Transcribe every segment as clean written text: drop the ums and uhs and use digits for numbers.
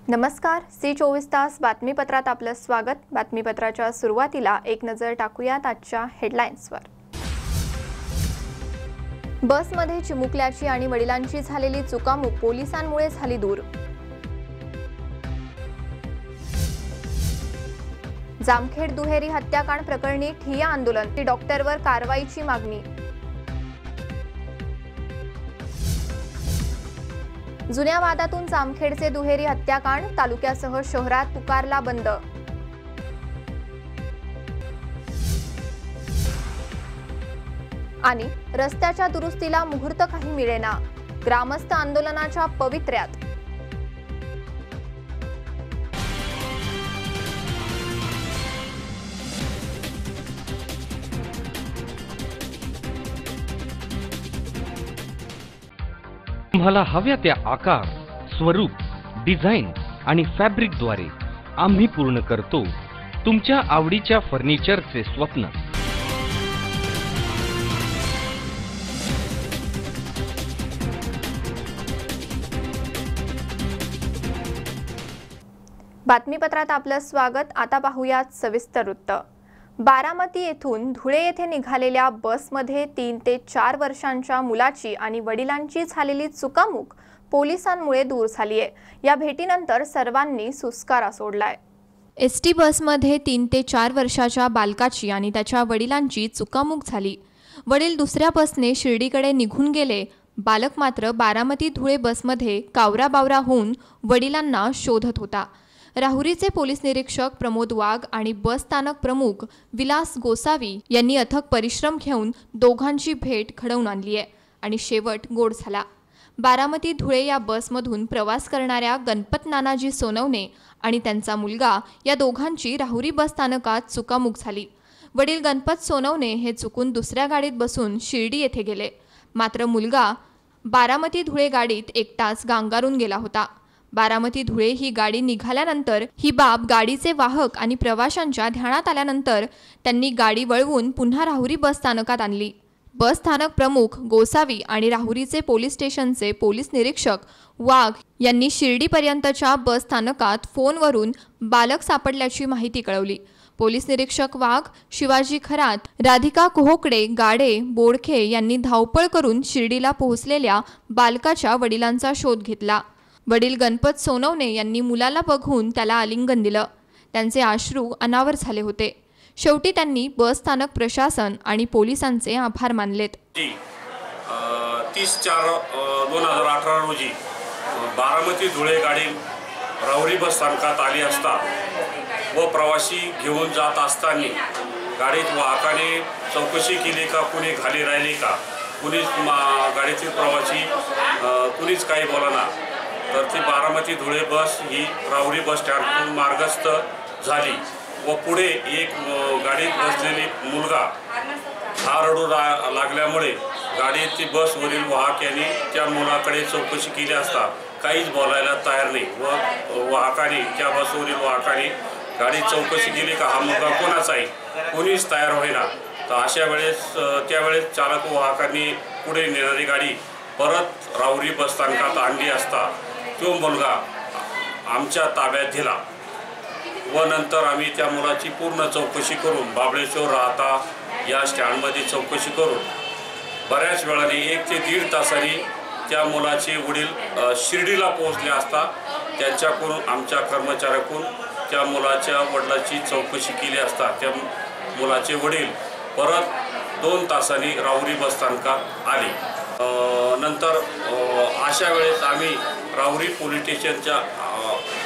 नमस्कार, सी 24 तास बातमीपत्रात आपलं स्वागत। बातमीपत्राच्या सुरुवातीला एक नजर टाकूयात आजच्या हेडलाईन्सवर। बसमध्ये चिमुकल्याची आणि वडिलांची झालेली चुकामुक पोलिसांमुळे झाली दूर। जामखेड दुहेरी हत्याकांड प्रकरणी ठिय्या आंदोलन, डॉक्टरवर कारवाईची मागणी। जुन्या वादातून जामखेडचे दुहेरी हत्याकांड, तालुक्यासह शहरात पुकारला बंद। आणि रस्त्याच्या दुरुस्तीला मुहूर्त काही मिळेना, ग्रामस्थ आंदोलनाच्या पवित्र्यात। तुम्हाला हव्या त्या आकार, स्वरूप, डिझाइन आणि फॅब्रिकद्वारे आम्ही पूर्ण करतो तुमच्या आवडीच्या फर्निचरचे स्वप्न। बातमीपत्रात आपलं स्वागत। आता पाहूयात सविस्तर वृत्त। बारामती येथून धुळे येथे निघालेल्या बसमध्ये 3 ते 4 वर्षांच्या मुलाची आणि वडिलांची झालेली चुकामुक पोलिसांमुळे दूर झाली आहे। या भेटीनंतर सर्वांनी सुस्कारा सोडलाय। एसटी बसमध्ये 3 ते 4 वर्षाच्या बालकाची आणि त्याच्या वडिलांची चुकामुक झाली। वडील दुसऱ्या बसने शिर्डीकडे निघून गेले। बालक मात्र बारामती धुळे बसमध्ये कावराबावरा होऊन वडिलांना शोधत होता। राहुरीचे पोलीस निरीक्षक प्रमोद वाघ आणि बस स्थानक प्रमुख विलास गोसावी यांनी अथक परिश्रम घेऊन दोघांची भेट घडवून आणली आहे आणि शेवट गोड झाला। बारामती धुळे या बसमधून प्रवास करणाऱ्या गणपत नानाजी सोनवणे आणि त्यांचा मुलगा या दोघांची राहुरी बस स्थानकात चुकामुक झाली। वडील गणपत सोनवणे हे चुकून दुसऱ्या गाडीत बसून शिर्डी येथे गेले, मात्र मुलगा बारामती धुळे गाडीत एकटाच गांगारून गेला होता। बारामती धुळे ही गाडी निघाल्यानंतर ही बाब गाडीचे वाहक आणि प्रवाशांच्या ध्यानात आल्यानंतर त्यांनी गाडी वळवून पुन्हा राहुरी बस स्थानकात आणली। बस स्थानक प्रमुख गोसावी आणि राहुरीचे पोलीस स्टेशनचे पोलीस निरीक्षक वाघ यांनी शिर्डीपर्यंतच्या बस स्थानकात फोनवरून बालक सापडल्याची माहिती कळवली। पोलीस निरीक्षक वाघ, शिवाजी खरात, राधिका कोहोकडे, गाडे, बोडखे यांनी धावपळ करून शिर्डीला पोहोचलेल्या बालकाच्या वडिलांचा शोध घेतला। वडील गणपत सोनवणे यांनी मुलाला बघून त्याला आलिंगन दिलं। त्यांचे अश्रू अनावर झाले होते। शेवटी त्यांनी बस स्थानक प्रशासन आणि पोलिसांचे आभार मानलेत। 30/4/2018 रोजी बारामती धुळे गाडी राहुरी बस स्थानकात आली असता व प्रवासी घेऊन जात असताना गाडीत वाहकाने चौकशी केली का, कुणी खाली राहिले का, कुणीच गाडीतील प्रवासी कुणीच काही बोलाना, तर ती बारामती धुळे बस ही राहुरी बस स्टँडतून मार्गस्थ झाली व पुढे एक गाडीत बसलेली मुलगा हा रडू लागल्यामुळे गाडीची बसवरील वाहक यांनी त्या मुलाकडे चौकशी केली असता काहीच बोलायला तयार नाही व वाहकाने त्या बसवरील वाहकाने गाडीत चौकशी केली का हा मुलगा कोणाचा आहे, कोणीच तयार होईना। तर अशा वेळेस त्यावेळेस चालक वाहकांनी पुढे नेणारी गाडी परत राहुरी बस स्थानकात आणली असता तो मुलगा आमच्या ताब्यात दिला व नंतर आम्ही त्या मुलाची पूर्ण चौकशी करून बाबळेश्वर राहता या स्टँडमध्ये चौकशी करून बऱ्याच वेळाने 1 ते 1.5 तासांनी त्या मुलाचे वडील शिर्डीला पोहोचले असता त्यांच्याकडून आमच्या कर्मचाऱ्याकडून त्या मुलाच्या वडिलांची चौकशी केली असता त्या मुलाचे वडील परत 2 तासांनी राहुरी बस स्थानकात आले। नंतर अशा वेळेस आम्ही राहुरी पोलीस स्टेशनच्या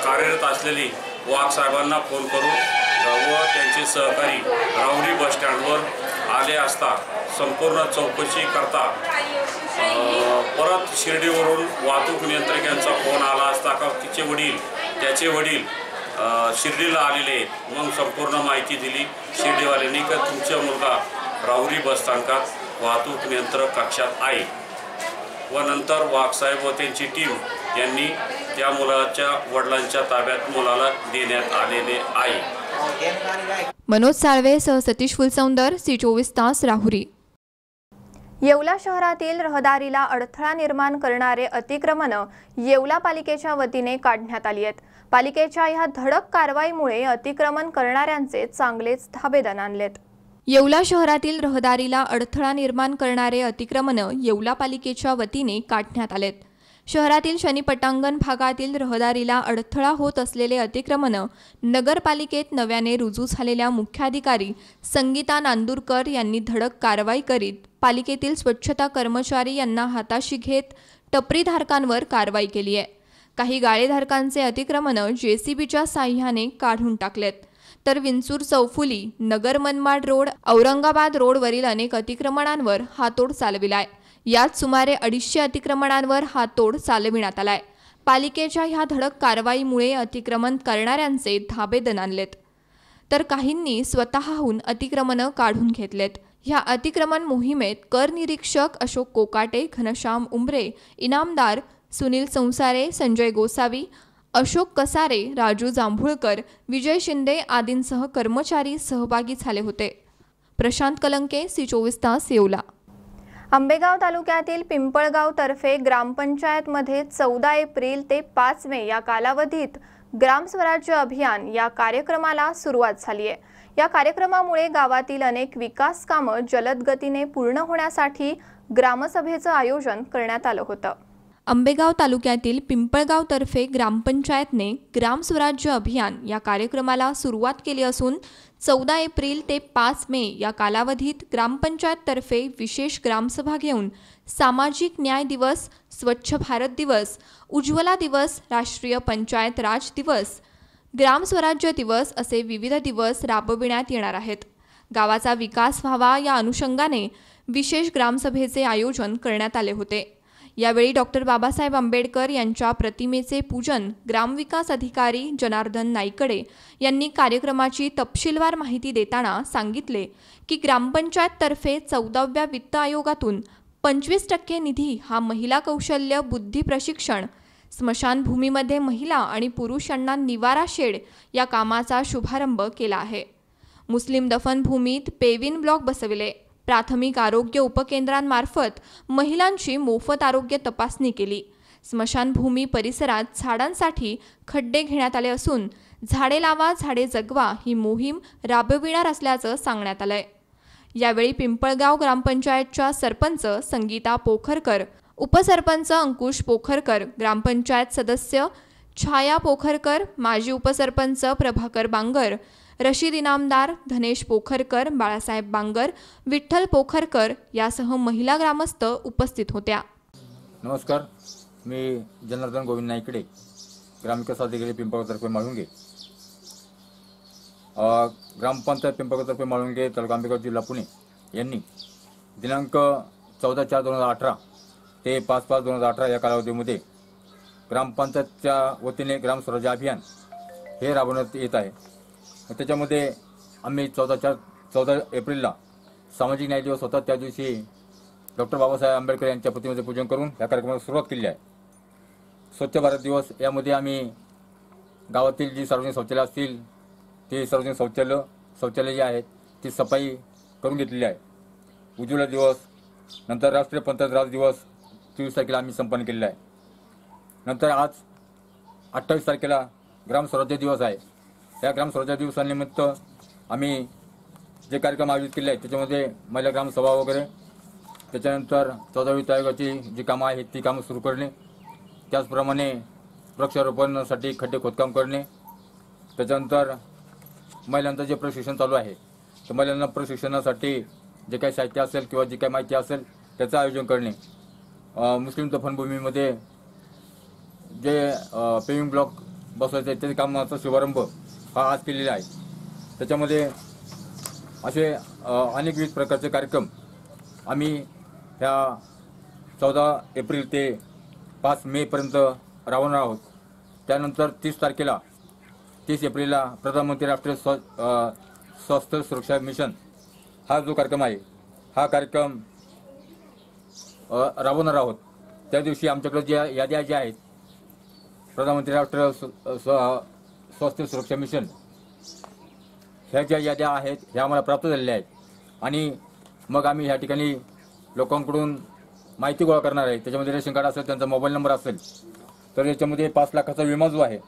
कार्यरत असलेली वाघ साहेबांना फोन करून व त्यांचे सहकारी राहुरी बस स्टँडवर आले असता संपूर्ण चौकशी करता परत शिर्डीवरून वाहतूक नियंत्रकांचा फोन आला असता का त्याचे वडील शिर्डीला आलेले आहेत। मग संपूर्ण माहिती दिली शिर्डीवाल्यांनी का तुमचा मुलगा राहुरी बस स्थानकात वाहतूक नियंत्रक कक्षात आहे व नंतर वाघसाहेब व त्यांची टीम यांनी त्या मुलाच्या वडिलांच्या ताब्यात मुलाला देण्यात आलेले आहे। मनोज साळवे सह सतीश फुलसौंदर, सी 24 तास राहुरी। येवला शहरातील रहदारीला अडथळा निर्माण करणारे अतिक्रमण येवला पालिकेच्या वतीने काढण्यात आली आहेत। पालिकेच्या या धडक कारवाईमुळे अतिक्रमण करणाऱ्यांचे चांगलेच धाबे दणाणलेत। येवला शहरातील रहदारीला अडथळा निर्माण करणारे अतिक्रमण येवला पालिकेच्या वतीने काढण्यात आलेत। शहरातील शनी पटांगण भागातील रहदारीला अडथळा होत असलेले अतिक्रमण नगरपालिकेत नव्याने रुजू झालेल्या मुख्याधिकारी संगीता नांदुरकर यांनी धडक कारवाई करीत पालिकेतील स्वच्छता कर्मचारी यांना हाताशी घेत टपरीधारकांवर कारवाई केली आहे। काही गाळेधारकांचे अतिक्रमण जेसीबीच्या साह्याने काढून टाकलेत, तर विंचूर चौफुली, नगर मनमाड रोड, औरंगाबाद रोडवरील अनेक अतिक्रमणांवर हातोड चालविलाय। यात सुमारे 250 अतिक्रमणांवर हातोड चालविण्यात आलाय। पालिकेच्या ह्या धडक कारवाईमुळे अतिक्रमण करणाऱ्यांचे धाबे दणाणलेत, तर काहींनी स्वतःहून अतिक्रमण काढून घेतलेत। ह्या अतिक्रमण मोहिमेत कर निरीक्षक अशोक कोकाटे, घनश्याम उंबरे, इनामदार सुनील संसारे, संजय गोसावी, अशोक कसारे, राजू जांभुळकर, विजय शिंदे आदींसह कर्मचारी सहभागी झाले होते। प्रशांत कलंके, सी24 तास, येवला। आंबेगाव तालुक्यातील पिंपळगाव तर्फे ग्रामपंचायतमध्ये 14 एप्रिल ते 5 मे या कालावधीत ग्राम स्वराज्य अभियान या कार्यक्रमाला सुरुवात झाली आहे। या कार्यक्रमामुळे गावातील अनेक विकास कामे जलद गतीने पूर्ण होण्यासाठी ग्रामसभेचं आयोजन करण्यात आलं होतं। आंबेगाव तालुक्यातील पिंपळगाव तर्फे ग्रामपंचायतने ग्राम स्वराज्य अभियान या कार्यक्रमाला सुरुवात केली असून 14 एप्रिल ते 5 मे या कालावधीत ग्रामपंचायत तर्फे विशेष ग्रामसभा घेऊन सामाजिक न्याय दिवस, स्वच्छ भारत दिवस, उज्ज्वला दिवस, राष्ट्रीय पंचायत राज दिवस, ग्राम स्वराज्य दिवस असे विविध दिवस राबविण्यात येणार आहेत। गावाचा विकास व्हावा या अनुषंगाने विशेष ग्रामसभेचे आयोजन करण्यात आले होते। यावेळी डॉक्टर बाबासाहेब आंबेडकर यांच्या प्रतिमेचे पूजन ग्रामविकास अधिकारी जनार्दन नाईकडे यांनी कार्यक्रमाची तपशीलवार माहिती देताना सांगितले की ग्रामपंचायत तर्फे 14व्या वित्त आयोगातून 25% निधी हा महिला कौशल्य बुद्धी प्रशिक्षण, स्मशानभूमीमध्ये महिला आणि पुरुषांना निवारा शेड या कामाचा शुभारंभ केला आहे। मुस्लिम दफनभूमीत पेविन ब्लॉक बसविले। प्राथमिक आरोग्य उपकेंद्रांमार्फत महिलांची मोफत आरोग्य तपासणी केली। स्मशानभूमी परिसरात झाडांसाठी खड्डे घेण्यात आले असून झाडे लावा झाडे जगवा ही मोहीम राबविणार असल्याचं सांगण्यात आलंय। यावेळी पिंपळगाव ग्रामपंचायतच्या सरपंच संगीता पोखरकर, उपसरपंच अंकुश पोखरकर, ग्रामपंचायत सदस्य छाया पोखरकर, माजी उपसरपंच प्रभाकर बांगर, रशीद इनामदार, धनेश पोखरकर, बाळासाहेब बांगर, विठ्ठल पोखरकर यासह महिला ग्रामस्थ उपस्थित होत्या। नमस्कार, मी जनार्दन गोविंद नाईकडे, ग्रामविकास अधिकारी पिंपळगावतर्फे माळुंगे। ग्रामपंचायत पिंपळगावतर्फे माळुंगे, तालुका आंबेगाव, जिल्हा पुणे यांनी दिनांक 14/4/2018 ते 5/5/2018 या कालावधीमध्ये ग्रामपंचायतच्या वतीने ग्राम स्वराज्य अभियान हे राबवण्यात येत आहे। त्याच्यामध्ये आम्ही 14 एप्रिलला सामाजिक न्याय दिवस होता, त्या दिवशी डॉक्टर बाबासाहेब आंबेडकर यांच्या प्रतिमेचे पूजन करून या कार्यक्रमाला सुरुवात केली आहे। स्वच्छ भारत दिवस यामध्ये आम्ही गावातील जी सार्वजनिक शौचालय असतील ते सार्वजनिक शौचालय जे आहेत ती सफाई करून घेतलेली आहे। उज्ज्वला दिवस, नंतर राष्ट्रीय पंचायत राज दिवस 23 तारखेला आम्ही संपन्न केलेला आहे। नंतर आज 28 तारखेला ग्राम स्वराज्य दिवस आहे। या ग्राम स्वराज्य दिवसानिमित्त आम्ही जे कार्यक्रम आयोजित केले आहेत त्याच्यामध्ये महिला ग्रामसभा वगैरे, त्याच्यानंतर 14व्या वित्त आयोगाची जी कामं आहेत ती कामं सुरू करणे, त्याचप्रमाणे वृक्षारोपणासाठी खड्डे खोदकाम करणे, त्याच्यानंतर महिलांचं जे प्रशिक्षण चालू आहे तर महिलांना प्रशिक्षणासाठी जे काही साहित्य असेल किंवा जी काही माहिती असेल त्याचं आयोजन करणे, मुस्लिम दफनभूमीमध्ये जे पेविंग ब्लॉक बसवायचे त्याच्या कामाचा शुभारंभ हा आज केलेला आहे। त्याच्यामध्ये असे अनेक विविध प्रकारचे कार्यक्रम आम्ही ह्या 14 एप्रिल ते 5 मेपर्यंत राबवणार आहोत। त्यानंतर 30 एप्रिलला प्रधानमंत्री राष्ट्रीय स्वास्थ्य सुरक्षा मिशन हा जो कार्यक्रम आहे हा कार्यक्रम राबवणार आहोत। त्या दिवशी आमच्याकडे ज्या याद्या ज्या आहेत प्रधानमंत्री राष्ट्रीय स्वास्थ्य सुरक्षा मिशन ह्या ज्या याद्या आहेत ह्या आम्हाला प्राप्त झालेल्या आहेत आणि मग आम्ही ह्या ठिकाणी लोकांकडून माहिती गोळा करणार आहे. त्याच्यामध्ये रेशन कार्ड असेल, त्यांचा मोबाईल नंबर असेल, तर याच्यामध्ये 5 लाखाचा विमा जो आहे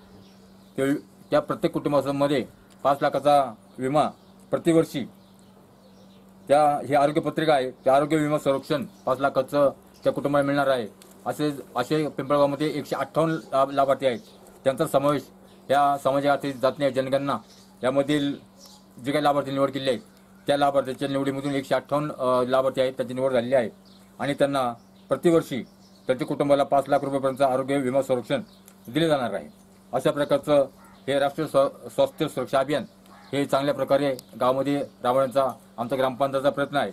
ते त्या प्रत्येक कुटुंबामध्ये 5 लाखाचा विमा प्रतिवर्षी ही आरोग्य पत्रिका आहे, त्या आरोग्य विमा संरक्षण 5 लाखाचं त्या कुटुंबाला मिळणार आहे. असे पिंपळगावमध्ये 158 लाभार्थी आहेत. त्यांचा समावेश या सामाजिक जातीय जनगणना यामधील जे काही लाभार्थी निवड केली आहे त्या लाभार्थ्यांच्या निवडीमधून 158 लाभार्थी आहेत, त्यांची निवड झालेली आहे आणि त्यांना प्रतिवर्षी त्यांच्या कुटुंबाला 5 लाख रुपयापर्यंत आरोग्य विमा संरक्षण दिले जाणार आहे. अशा प्रकारचं हे राष्ट्रीय स्वास्थ्य सुरक्षा अभियान हे चांगल्या प्रकारे गावामध्ये राबवण्याचा आमचा ग्रामपंचायतचा प्रयत्न आहे.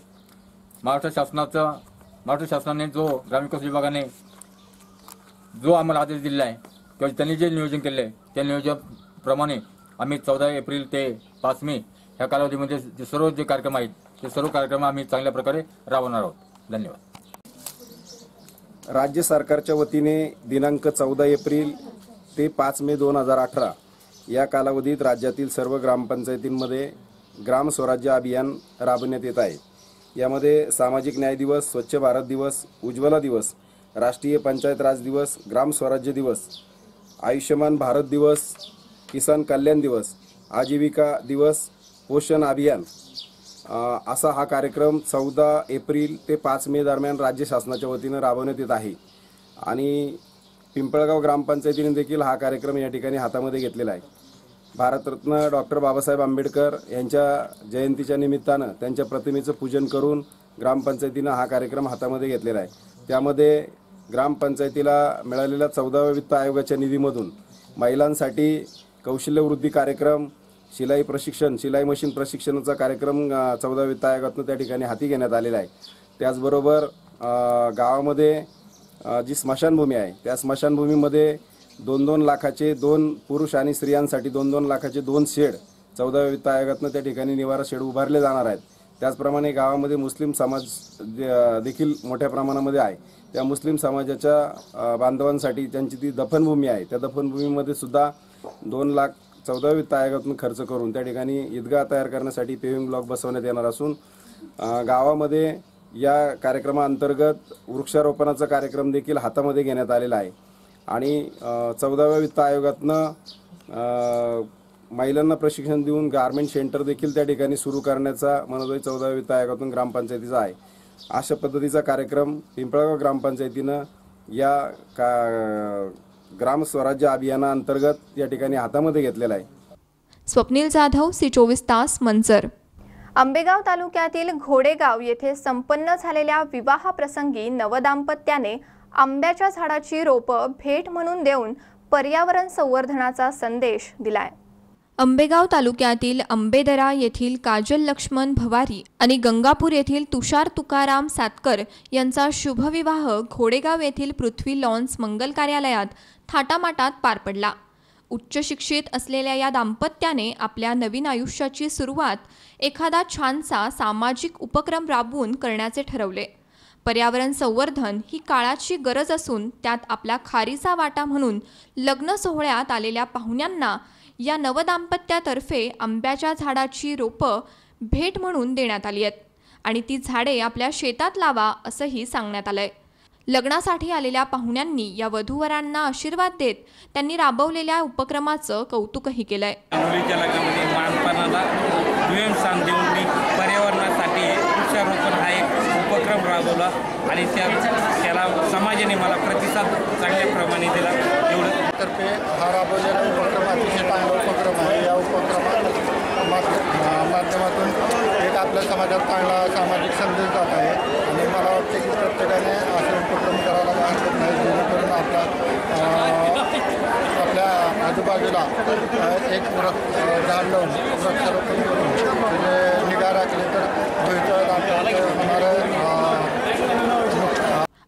महाराष्ट्र शासनाने जो ग्रामविकास विभागाने जो आम्हाला आदेश दिलेला आहे किंवा त्यांनी जे नियोजन केले आहे त्या नियोजनाप्रमाणे आम्ही 14 एप्रिल ते 5 मे ह्या कालावधीमध्ये जे कार्यक्रम आहेत ते सर्व कार्यक्रम आम्ही चांगल्या प्रकारे राबवणार आहोत. धन्यवाद. राज्य सरकारच्या वतीने दिनांक 14 एप्रिल ते 5 मे 2018 या कालावधीत राज्यातील सर्व ग्रामपंचायतींमध्ये ग्राम स्वराज्य अभियान राबवण्यात येत आहे. यामध्ये सामाजिक न्याय दिवस, स्वच्छ भारत दिवस, उज्ज्वला दिवस, राष्ट्रीय पंचायत राज दिवस, ग्राम स्वराज्य दिवस, आयुष्यमान भारत दिवस, किसान कल्याण दिवस, आजीविका दिवस, पोषण अभियान असा हा कार्यक्रम 14 एप्रिल ते 5 मे दरम्यान राज्य शासनाच्या वतीनं राबवण्यात येत आहे. आणि पिंपळगाव ग्रामपंचायतीने देखील हा कार्यक्रम या ठिकाणी हातामध्ये घेतलेला आहे. भारतरत्न डॉक्टर बाबासाहेब आंबेडकर यांच्या जयंतीच्या निमित्तानं त्यांच्या प्रतिमेचं पूजन करून ग्रामपंचायतीनं हा कार्यक्रम हातामध्ये घेतलेला आहे. त्यामध्ये ग्रामपंचायतीला मिळालेल्या 14व्या वित्त आयोगाच्या निधीमधून महिलांसाठी कौशल्यवृद्धी कार्यक्रम, शिलाई मशीन प्रशिक्षणाचा कार्यक्रम 14व्या वित्त आयोगातून त्या ठिकाणी हाती घेण्यात आलेला आहे. त्याचबरोबर गावामध्ये जी स्मशानभूमी आहे त्या स्मशानभूमीमध्ये 2-2 लाखाचे 2 पुरुष आणि स्त्रियांसाठी 2-2 लाखाचे 2 शेड 14व्या वित्त आयोगातून त्या ठिकाणी निवारा शेड उभारले जाणार आहेत. त्याचप्रमाणे गावामध्ये मुस्लिम समाज देखील मोठ्या प्रमाणामध्ये आहे. त्या मुस्लिम समाजाच्या बांधवांसाठी त्यांची ती दफनभूमी आहे, त्या दफनभूमीमध्ये सुद्धा 2 लाख 14व्या वित्त आयोगातून खर्च करून त्या ठिकाणी ईदगाह तयार करण्यासाठी पेव्हिंग ब्लॉक बसवण्यात येणार असून गावामध्ये या कार्यक्रमाअंतर्गत वृक्षारोपणाचा कार्यक्रम देखील हातामध्ये घेण्यात आलेला आहे. आणि 14व्या वित्त आयोगातनं महिलांना प्रशिक्षण देऊन गारमेंट सेंटर देखील त्या ठिकाणी सुरू करण्याचा मनोदय 14व्या वित्त आयोगातून ग्रामपंचायतीचा आहे. अशा पद्धतीचा कार्यक्रम पिंपळगाव ग्रामपंचायतीनं या ग्राम स्वराज्य अभियानाअंतर्गत या ठिकाणी हातामध्ये घेतलेला आहे. स्वप्नील जाधव, C24 तास, मंचर. आंबेगाव तालुक्यातील घोडेगाव येथे संपन्न झालेल्या विवाह प्रसंगी नवदाम्पत्याने आंब्याच्या झाडाची रोपं भेट म्हणून देऊन पर्यावरण संवर्धनाचा संदेश दिलाय. आंबेगाव तालुक्यातील आंबेदरा येथील काजल लक्ष्मण भवारी आणि गंगापूर येथील तुषार तुकाराम सातकर यांचा शुभविवाह घोडेगाव येथील पृथ्वी लॉन्स मंगल कार्यालयात थाटामाटात पार पडला. उच्च शिक्षित असलेल्या या दाम्पत्याने आपल्या नवीन आयुष्याची सुरुवात एखादा छानसा सामाजिक उपक्रम राबवून करण्याचे ठरवले. पर्यावरण संवर्धन ही काळाची गरज असून त्यात आपला खारीचा वाटा म्हणून लग्न सोहळ्यात आलेल्या पाहुण्यांना या नवदाम्पत्यातर्फे आंब्याच्या झाडाची रोपं भेट म्हणून देण्यात आली आहेत आणि ती झाडे आपल्या शेतात लावा असंही सांगण्यात आलंय. लग्नासाठी आलेल्या पाहुण्यांनी या वधूवरांना आशीर्वाद देत त्यांनी राबवलेल्या उपक्रमाचं कौतुकही केलंय. मुलीच्या लग्नामध्ये मानपानाला दुय्यम स्थान देऊन मी पर्यावरणासाठी वृक्षारोपण हा एक उपक्रम राबवला आणि त्याला समाजाने मला प्रतिसाद चांगल्याप्रमाणे दिला. एवढं तर्फे हा राबवलेला उपक्रम अतिशय चांगला उपक्रम आहे. या माध्यमातून एक आपल्या समाजात चांगला सामाजिक संदेश जात आहे आणि मला वाटते की प्रत्येकाने असे उपक्रम करायला हरकत नाही, जेणेकरून आपल्या आजूबाजूला एक झाड लावून वृक्षारोपण करून म्हणजे निगा राखली तर भविष्यात आपल्याला होणारं.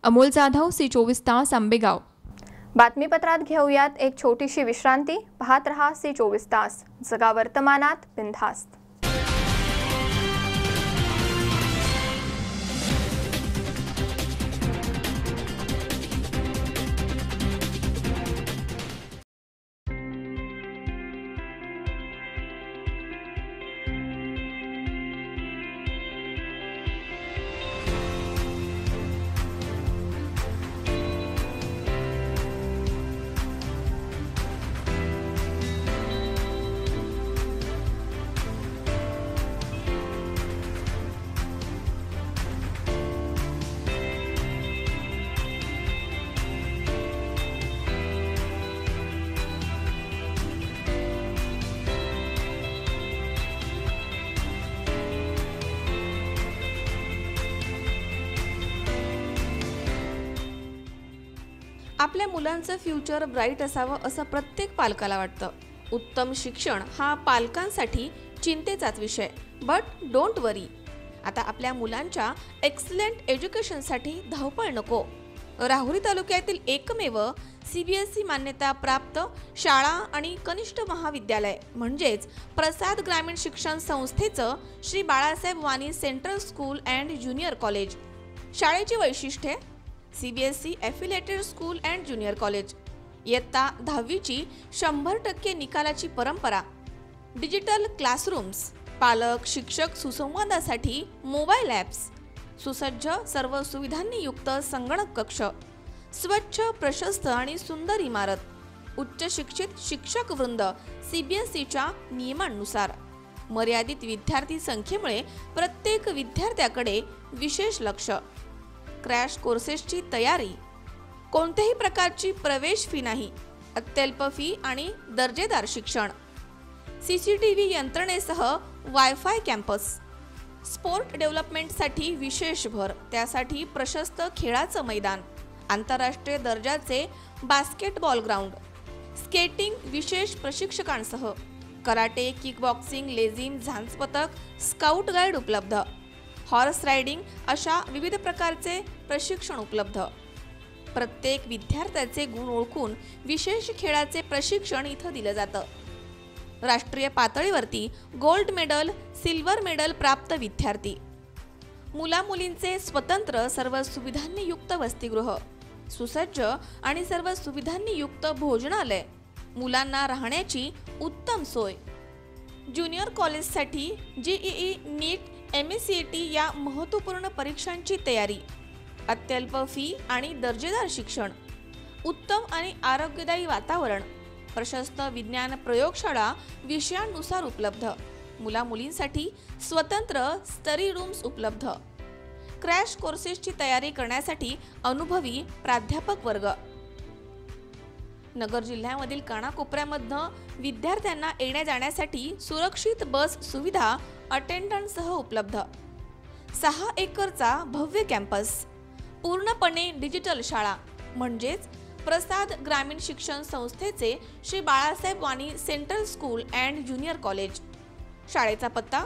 अमोल जाधव, C24 तास, आंबेगाव. बातमीपत्रात घेऊयात एक छोटीशी विश्रांती. पाहत रहा C24 तास, जगा वर्तमानात बिनधास्त. आपल्या मुलांचं फ्युचर ब्राईट असावं असं प्रत्येक पालकाला वाटतं. उत्तम शिक्षण हा पालकांसाठी चिंतेचाच विषय. बट डोंट वरी, आता आपल्या मुलांच्या एक्सलंट एज्युकेशनसाठी धावपळ नको. राहुरी तालुक्यातील एकमेव CBSE मान्यता प्राप्त शाळा आणि कनिष्ठ महाविद्यालय म्हणजेच प्रसाद ग्रामीण शिक्षण संस्थेचं Shri Balasaheb Wani central school and junior college. शाळेची वैशिष्ट्ये: CBSE affiliated school and junior college. इयत्ता 10वीची 100% निकालाची परंपरा. डिजिटल क्लासरूम्स, पालक शिक्षक सुसंवादासाठी मोबाईल ॲप्स, सुसज्ज सर्व सुविधांनी युक्त संगणक कक्ष, स्वच्छ प्रशस्त आणि सुंदर इमारत, उच्च शिक्षित शिक्षक वृंद CBSEच्या नियमांनुसार. मर्यादित विद्यार्थी संख्येमुळे प्रत्येक विद्यार्थ्याकडे विशेष लक्ष. क्रॅश कोर्सेसची तयारी. कोणत्याही प्रकारची प्रवेश फी नाही. अत्यल्प फी आणि दर्जेदार शिक्षण. CCTV यंत्रणेसह वायफाय कॅम्पस. स्पोर्ट डेव्हलपमेंटसाठी विशेष भर, त्यासाठी प्रशस्त खेळाचं मैदान, आंतरराष्ट्रीय दर्जाचे बास्केटबॉल ग्राउंड, स्केटिंग विशेष प्रशिक्षकांसह, कराटे, किकबॉक्सिंग, लेझिम, झांज पथक, स्काउट गाईड उपलब्ध, हॉर्स रायडिंग अशा विविध प्रकारचे प्रशिक्षण उपलब्ध. प्रत्येक विद्यार्थ्याचे गुण ओळखून विशेष खेळाचे प्रशिक्षण इथं दिलं जातं. राष्ट्रीय पातळीवरती गोल्ड मेडल, सिल्वर मेडल प्राप्त विद्यार्थी. मुलामुलींचे स्वतंत्र सर्व सुविधांनी युक्त वसतिगृह, सुसज्ज आणि सर्व सुविधांनी युक्त भोजनालय, मुलांना राहण्याची उत्तम सोय. ज्युनियर कॉलेजसाठी JEE, नीट, MSCET या महत्त्वपूर्ण परीक्षांची तयारी. अत्यल्प फी आणि दर्जेदार शिक्षण. उत्तम आणि आरोग्यदायी वातावरण. प्रशस्त विज्ञान प्रयोगशाळा विषयांनुसार उपलब्ध. मुलामुलींसाठी स्वतंत्र स्टडी रूम्स उपलब्ध. क्रॅश कोर्सेसची तयारी करण्यासाठी अनुभवी प्राध्यापक वर्ग. नगर जिल्ह्यामधील कानाकोपऱ्यामधनं विद्यार्थ्यांना येण्या जाण्यासाठी सुरक्षित बस सुविधा अटेंडंटसह उपलब्ध. 6 एकरचा भव्य कॅम्पस. पूर्णपणे डिजिटल शाळा म्हणजेच प्रसाद ग्रामीण शिक्षण संस्थेचे Shri Balasaheb Wani central school and junior college. शाळेचा पत्ता: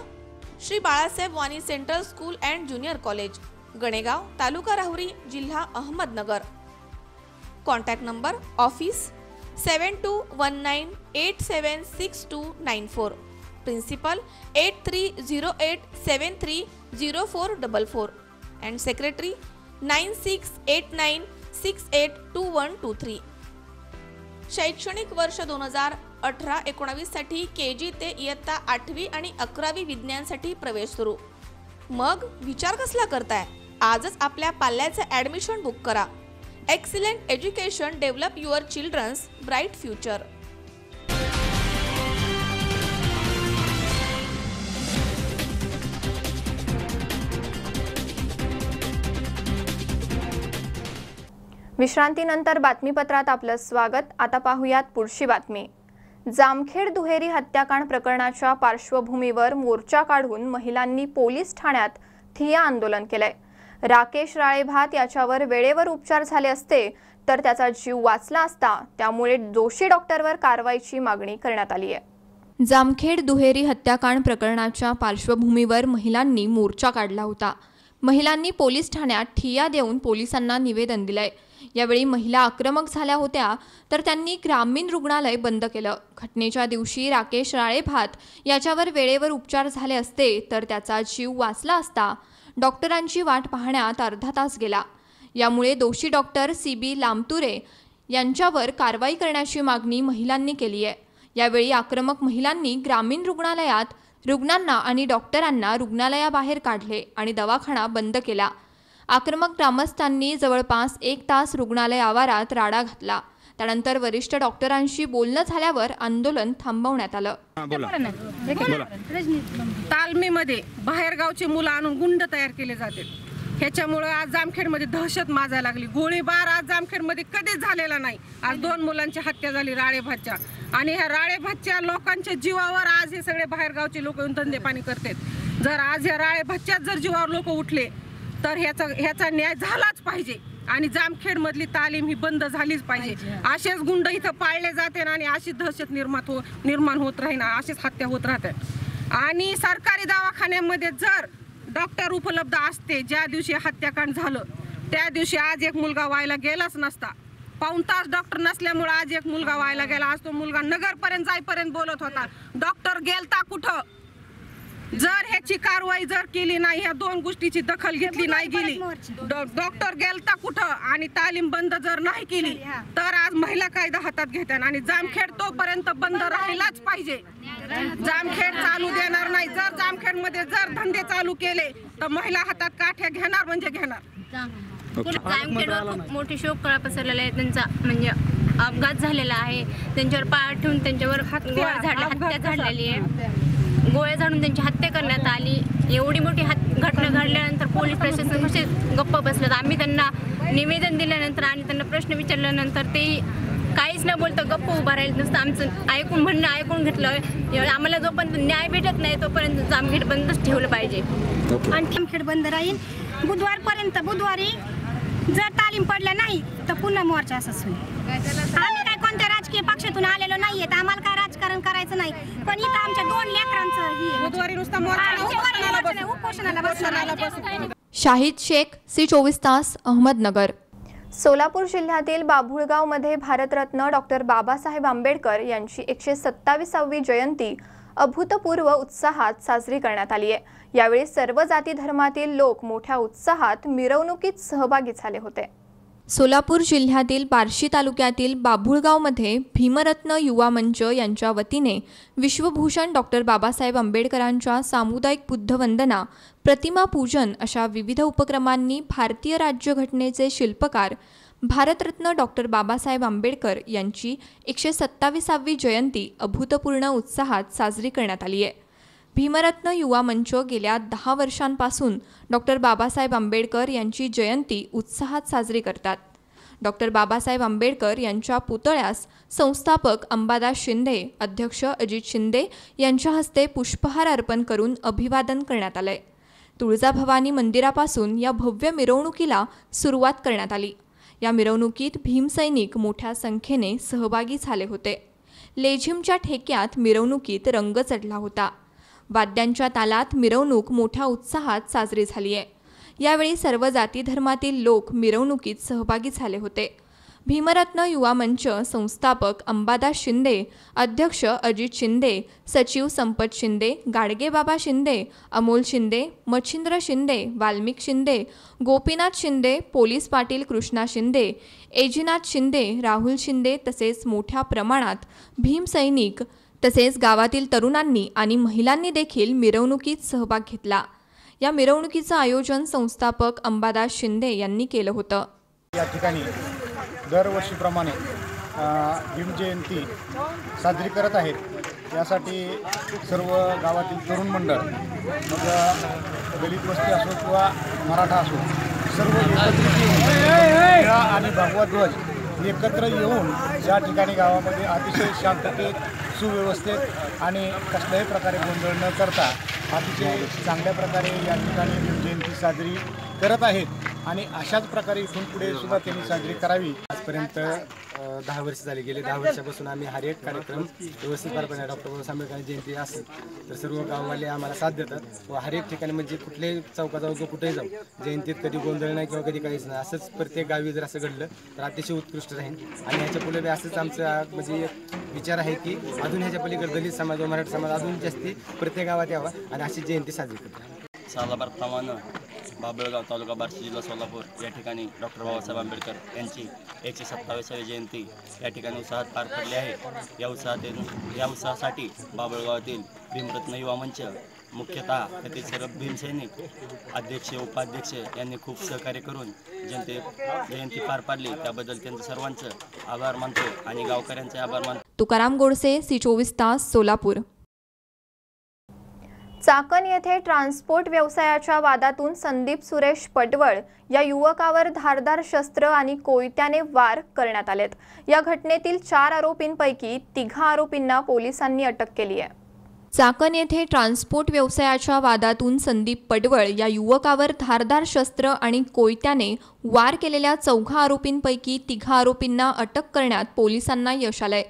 Shri Balasaheb Wani central school and junior college, Ganegaon, taluka Rahuri, जिल्हा Ahmednagar. Contact number: office 7219876294, principal 8308730444 and secretary 9689682123. शैक्षणिक वर्ष 2018-19 साठी KG ते इयत्ता 8वी आणि 11वी विज्ञानसाठी प्रवेश सुरू. मग विचार कसला करताय? आजच आपल्या पाल्याचं ॲडमिशन बुक करा. Excellent education develop your children's bright future. विश्रांतीनंतर बातमीपत्रात आपलं स्वागत. आता पाहूयात पुढची बातमी. जामखेड दुहेरी हत्याकांड प्रकरणाच्या पार्श्वभूमीवर मोर्चा काढून महिलांनी पोलीस ठाण्यात ठिय्या आंदोलन केलंय. राकेश राळेभात याच्यावर वेळेवर उपचार झाले असते तर त्याचा जीव वाचला असता, त्यामुळे दोषी डॉक्टरवर कारवाईची मागणी करण्यात आली आहे. जामखेड दुहेरी हत्याकांड प्रकरणाच्या पार्श्वभूमीवर महिलांनी मोर्चा काढला होता. महिलांनी पोलीस ठाण्यात ठिय्या देऊन पोलिसांना निवेदन दिलंय. यावेळी महिला आक्रमक झाल्या होत्या तर त्यांनी ग्रामीण रुग्णालय बंद केलं. घटनेच्या दिवशी राकेश राळेभात याच्यावर वेळेवर उपचार झाले असते तर त्याचा जीव वाचला असता. डॉक्टरांची वाट पाहण्यात अर्धा तास गेला. यामुळे दोषी डॉक्टर CB लामतुरे यांच्यावर कारवाई करण्याची मागणी महिलांनी केली आहे. यावेळी आक्रमक महिलांनी ग्रामीण रुग्णालयात रुग्णांना आणि डॉक्टरांना रुग्णालयाबाहेर काढले आणि दवाखाना बंद केला. आक्रमक ग्रामस्थांनी जवळपास 1 तास रुग्णालय आवारात राडा घातला. त्यानंतर वरिष्ठ डॉक्टरांशी बोलणं झाल्यावर आंदोलन थांबवण्यात आलं. तालमीमध्ये बाहेरगावची मुलं आणून गुंड तयार केले जाते. ह्याच्यामुळे आज जामखेडमध्ये दहशत माजायला लागली. गोळीबार आज जामखेडमध्ये कधीच झालेला नाही. आज 2 मुलांची हत्या झाली राळेभातच्या. आणि ह्या राळेभातच्या लोकांच्या जीवावर आज हे सगळे बाहेरगावचे लोक येऊन धंदेपाणी करतात. जर आज ह्या राळेभातच्याच जर जीवावर लोक उठले तर ह्याचा न्याय झालाच पाहिजे. आणि जामखेडमधली तालीम ही बंद झालीच पाहिजे. असेच गुंड इथं पाळले जाते आणि अशी दहशत निर्माण होत राहीना, अशीच हत्या होत राहतात. आणि सरकारी दवाखान्यामध्ये जर डॉक्टर उपलब्ध असते, ज्या दिवशी हत्याकांड झालं त्या दिवशी आज एक मुलगा व्हायला गेलाच नसता. पाऊण तास डॉक्टर नसल्यामुळे आज एक मुलगा व्हायला गेला. आज तो मुलगा नगरपर्यंत जाईपर्यंत बोलत होता, डॉक्टर गेलता कुठं. जर ह्याची कारवाई जर केली नाही, ह्या दोन गोष्टीची दखल घेतली नाही गेली, डॉक्टर गेलता कुठं आणि तालीम बंद जर नाही केली तर आज महिला कायदा हातात घेतात. आणि जामखेड तोपर्यंत बंद राहिलाच पाहिजे. जामखेड चालू देणार नाही. जर जामखेडमध्ये जर धंदे चालू केले तर महिला हातात काठ्या घेणार म्हणजे घेणार. जामखेडवर खूप मोठी शोककळा पसरलेला आहे. त्यांचा म्हणजे अपघात झालेला आहे. त्यांच्यावर पाय ठेवून त्यांच्यावर हत्या झालेली आहे. गोळ्या झाडून त्यांची हत्या करण्यात आली. एवढी मोठी घटना घडल्यानंतर पोलीस प्रशासन कसे गप्प बसलं. आम्ही त्यांना निवेदन दिल्यानंतर आणि त्यांना प्रश्न विचारल्यानंतर ते काहीच न बोलता गप्प उभा राहील. नुसतं आमचं म्हणणं ऐकून घेतलं. आम्हाला जोपर्यंत न्याय भेटत नाही तोपर्यंत जामखेड बंदच ठेवलं पाहिजे. आणि जामखेड बंद राहील. बुधवारी जर तालीम पडल्या नाही तर पुन्हा मोर्चा असंच होईल. आम्ही काय कोणत्या राजकीय पक्षातून आलेलो नाहीये, आम्हाला काय राजकारण करायचं नाही. पण इथं आमच्या 2 लेकरांचं बुधवारी नुसतं उपोषणाला बसणार. शाहिद शेख, सी24 तास, अहमदनगर. सोलापूर जिल्ह्यातील बाभुळगावमध्ये भारतरत्न डॉक्टर बाबासाहेब आंबेडकर यांची 127वी जयंती अभूतपूर्व उत्साहात साजरी करण्यात आली आहे. यावेळी सर्व जाती धर्मातील लोक मोठ्या उत्साहात मिरवणुकीत सहभागी झाले होते. सोलापूर जिल्ह्यातील बार्शी तालुक्यातील बाभुळगावमध्ये भीमरत्न युवा मंच यांच्या वतीने विश्वभूषण डॉक्टर बाबासाहेब आंबेडकरांच्या सामुदायिक बुद्धवंदना, प्रतिमा पूजन अशा विविध उपक्रमांनी भारतीय राज्यघटनेचे शिल्पकार भारतरत्न डॉक्टर बाबासाहेब आंबेडकर यांची 127वी जयंती अभूतपूर्व उत्साहात साजरी करण्यात आली आहे. भीमरत्न युवा मंच गेल्या 10 वर्षांपासून डॉक्टर बाबासाहेब आंबेडकर यांची जयंती उत्साहात साजरी करतात. डॉक्टर बाबासाहेब आंबेडकर यांच्या पुतळ्यास संस्थापक अंबादास शिंदे, अध्यक्ष अजित शिंदे यांच्या हस्ते पुष्पहार अर्पण करून अभिवादन करण्यात आले. तुळजाभवानी मंदिरापासून या भव्य मिरवणुकीला सुरुवात करण्यात आली. या मिरवणुकीत भीमसैनिक मोठ्या संख्येने सहभागी झाले होते. लेझिमच्या ठेक्यात मिरवणुकीत रंग चढला होता. वाद्यांच्या तालात मिरवणूक मोठ्या उत्साहात साजरी झाली आहे. यावेळी सर्व जाती धर्मातील लोक मिरवणुकीत सहभागी झाले होते. भीमरत्न युवा मंच संस्थापक अंबादास शिंदे, अध्यक्ष अजित शिंदे, सचिव संपत शिंदे, गाडगेबाबा शिंदे, अमोल शिंदे, मच्छिंद्र शिंदे, वाल्मिक शिंदे, गोपीनाथ शिंदे, पोलीस पाटील कृष्णा शिंदे, एजिनाथ शिंदे, राहुल शिंदे तसेच मोठ्या प्रमाणात भीमसैनिक तसेच गावातील तरुणांनी आणि महिलांनी देखील मिरवणुकीत सहभाग घेतला. या मिरवणुकीचं आयोजन संस्थापक अंबादास शिंदे यांनी केलं होतं. या ठिकाणी दरवर्षीप्रमाणे भीम जयंती साजरी करत आहेत. यासाठी सर्व गावातील तरुण मंडळ, मग दलित वस्ती असो किंवा मराठा असो, सर्व एकत्रित येऊन आणि भगवा ध्वज एकत्र येऊन या ठिकाणी गावामध्ये अतिशय शांततेत, सुव्यवस्थेत आणि कसल्याही प्रकारे गोंधळ न करता अतिशय चांगल्या प्रकारे या ठिकाणी भीम जयंती साजरी करत आहेत. आणि अशाच प्रकारे इथून पुढे सुद्धा त्यांनी साजरी करावी. आजपर्यंत 10 वर्ष झाली. गेले 10 वर्षापासून आम्ही हर एक कार्यक्रम व्यवस्थित पार पाडणार. डॉक्टर बाबासाहेब आंबेडकर जयंती असेल तर सर्व गाववाले आम्हाला साथ देतात व हर एक ठिकाणी म्हणजे कुठल्याही चौकात जाऊ किंवा कुठेही जाऊ, जयंतीत कधी गोंधळ नाही किंवा कधी काहीच नाही. असंच प्रत्येक गावी जर असं घडलं तर अतिशय उत्कृष्ट राहील. आणि ह्याच्या पुढे असंच आमचा म्हणजे विचार आहे की अजून ह्याच्या पलीकडे दलित समाज व मराठा समाज अजून जास्ती प्रत्येक गावात यावा आणि अशी जयंती साजरी करतात. सालाबारप्रमाणे बाभुळगाव तालुका बार्शी जिल्हा सोलापूर या ठिकाणी डॉक्टर बाबासाहेब आंबेडकर यांची 127वी जयंती या ठिकाणी उत्साहात पार पडली आहे. या उत्साहासाठी बाभुळगावातील भीमरत्न युवा मंच, मुख्यतः तेथील सर्व भीमसैनिक, अध्यक्ष, उपाध्यक्ष यांनी खूप सहकार्य करून जयंती पार पाडली. त्याबद्दल त्यांचं सर्वांचं आभार मानतो आणि गावकऱ्यांचे आभार मानतो. तुकाराम गोडसे, सी24 तास, सोलापूर. चाकण येथे ट्रान्सपोर्ट व्यवसायाच्या वादातून संदीप सुरेश पटवळ या युवकावर धारदार शस्त्र आणि कोयत्याने वार करण्यात आलेत. या घटनेतील 4 आरोपींपैकी 3 आरोपींना पोलिसांनी अटक केली आहे. चाकण येथे ट्रान्सपोर्ट व्यवसायाच्या वादातून संदीप पडवळ या युवकावर धारदार शस्त्र आणि कोयत्याने वार केलेल्या 4 आरोपींपैकी 3 आरोपींना अटक करण्यात पोलिसांना यश आलंय.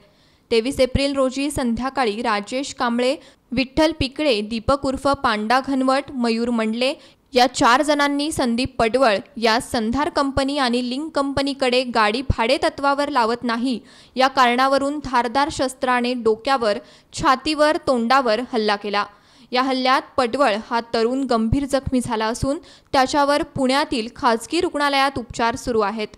23 एप्रिल रोजी संध्याकाळी राजेश कांबळे, विठ्ठल पिकळे, दीपक उर्फ पांडा घनवट, मयूर मंडले या 4 जणांनी संदीप पडवळ या संधार कंपनी आणि लिंक कंपनीकडे गाडी भाडे तत्वावर लावत नाही या कारणावरून धारदार शस्त्राने डोक्यावर, छातीवर, तोंडावर हल्ला केला. या हल्ल्यात पडवळ हा तरुण गंभीर जखमी झाला असून त्याच्यावर पुण्यातील खाजगी रुग्णालयात उपचार सुरू आहेत.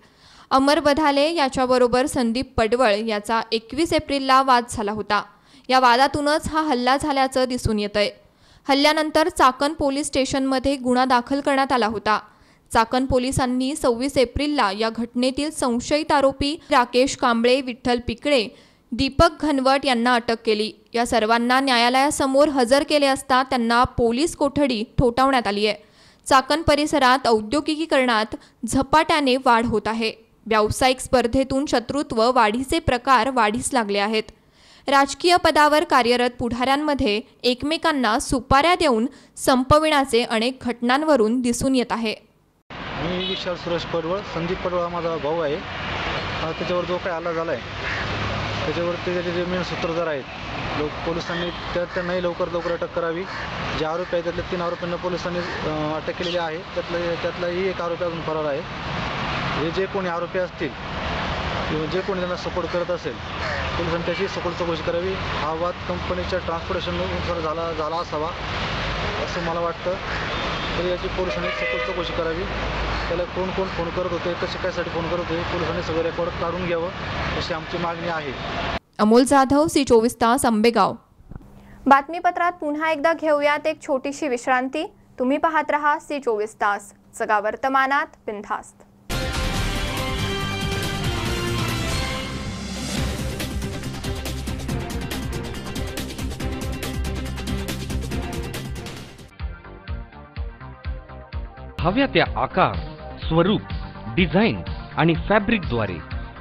अमर बधाले याच्याबरोबर संदीप पडवळ याचा 21 एप्रिलला वाद झाला होता. या वादातूनच हा हल्ला झाल्याचं दिसून येतंय. हल्ल्यानंतर चाकण पोलीस स्टेशनमध्ये गुन्हा दाखल करण्यात आला होता. चाकण पोलिसांनी 26 एप्रिलला या घटनेतील संशयित आरोपी राकेश कांबळे, विठ्ठल पिकळे, दीपक घनवट यांना अटक केली. या सर्वांना न्यायालयासमोर हजर केले असता त्यांना पोलीस कोठडी ठोठावण्यात आली आहे. चाकण परिसरात औद्योगिकीकरणात झपाट्याने वाढ होत आहे. व्यावसायिक स्पर्धेतून शत्रुत्व वाढीचे प्रकार वाढीस लागले आहेत. राजकीय पदावर कार्यरत पुढाऱ्यांमध्ये एकमेकांना सुपाऱ्या देऊन संपविण्याचे अनेक घटनांवरून दिसून येत आहे. मी विशाल सुरेश पडवळ, संदीप पडवळ हा माझा भाऊ आहे. त्याच्यावर जो काही हल्ला झाला आहे त्याच्यावरती त्याचे जे मेन सूत्रधार आहेत पोलिसांनी त्यांनाही लवकर अटक करावी. जे आरोपी आहेत त्यातल्या 3 आरोपींना पोलिसांनी अटक केलेली आहे. त्यातलाही एक आरोपी अजून फरार आहे. हे जे कोणी आरोपी असतील किंवा जे कोणी त्यांना सपोर्ट करत असेल पोलिसांनी त्याची सखोल चौकशी करावी. हा वाद कंपनीच्या ट्रान्सपोर्टेशननुसार झाला असावा असं मला वाटतं. तर याची पोलिसांनी सखोल चौकशी करावी. त्याला कोण फोन करत होते, कसे कायसाठी फोन करत होते, पोलिसांनी सगळं रेकॉर्ड काढून घ्यावं अशी आमची मागणी आहे. अमोल जाधव, C24 तास, आंबेगाव. बातमीपत्रात पुन्हा एकदा घेऊयात एक छोटीशी विश्रांती. तुम्ही पाहत रहा C24 तास, जगा वर्तमानात बिनधास्त. हव्या त्या आकार, स्वरूप, डिझाईन आणि फॅब्रिकद्वारे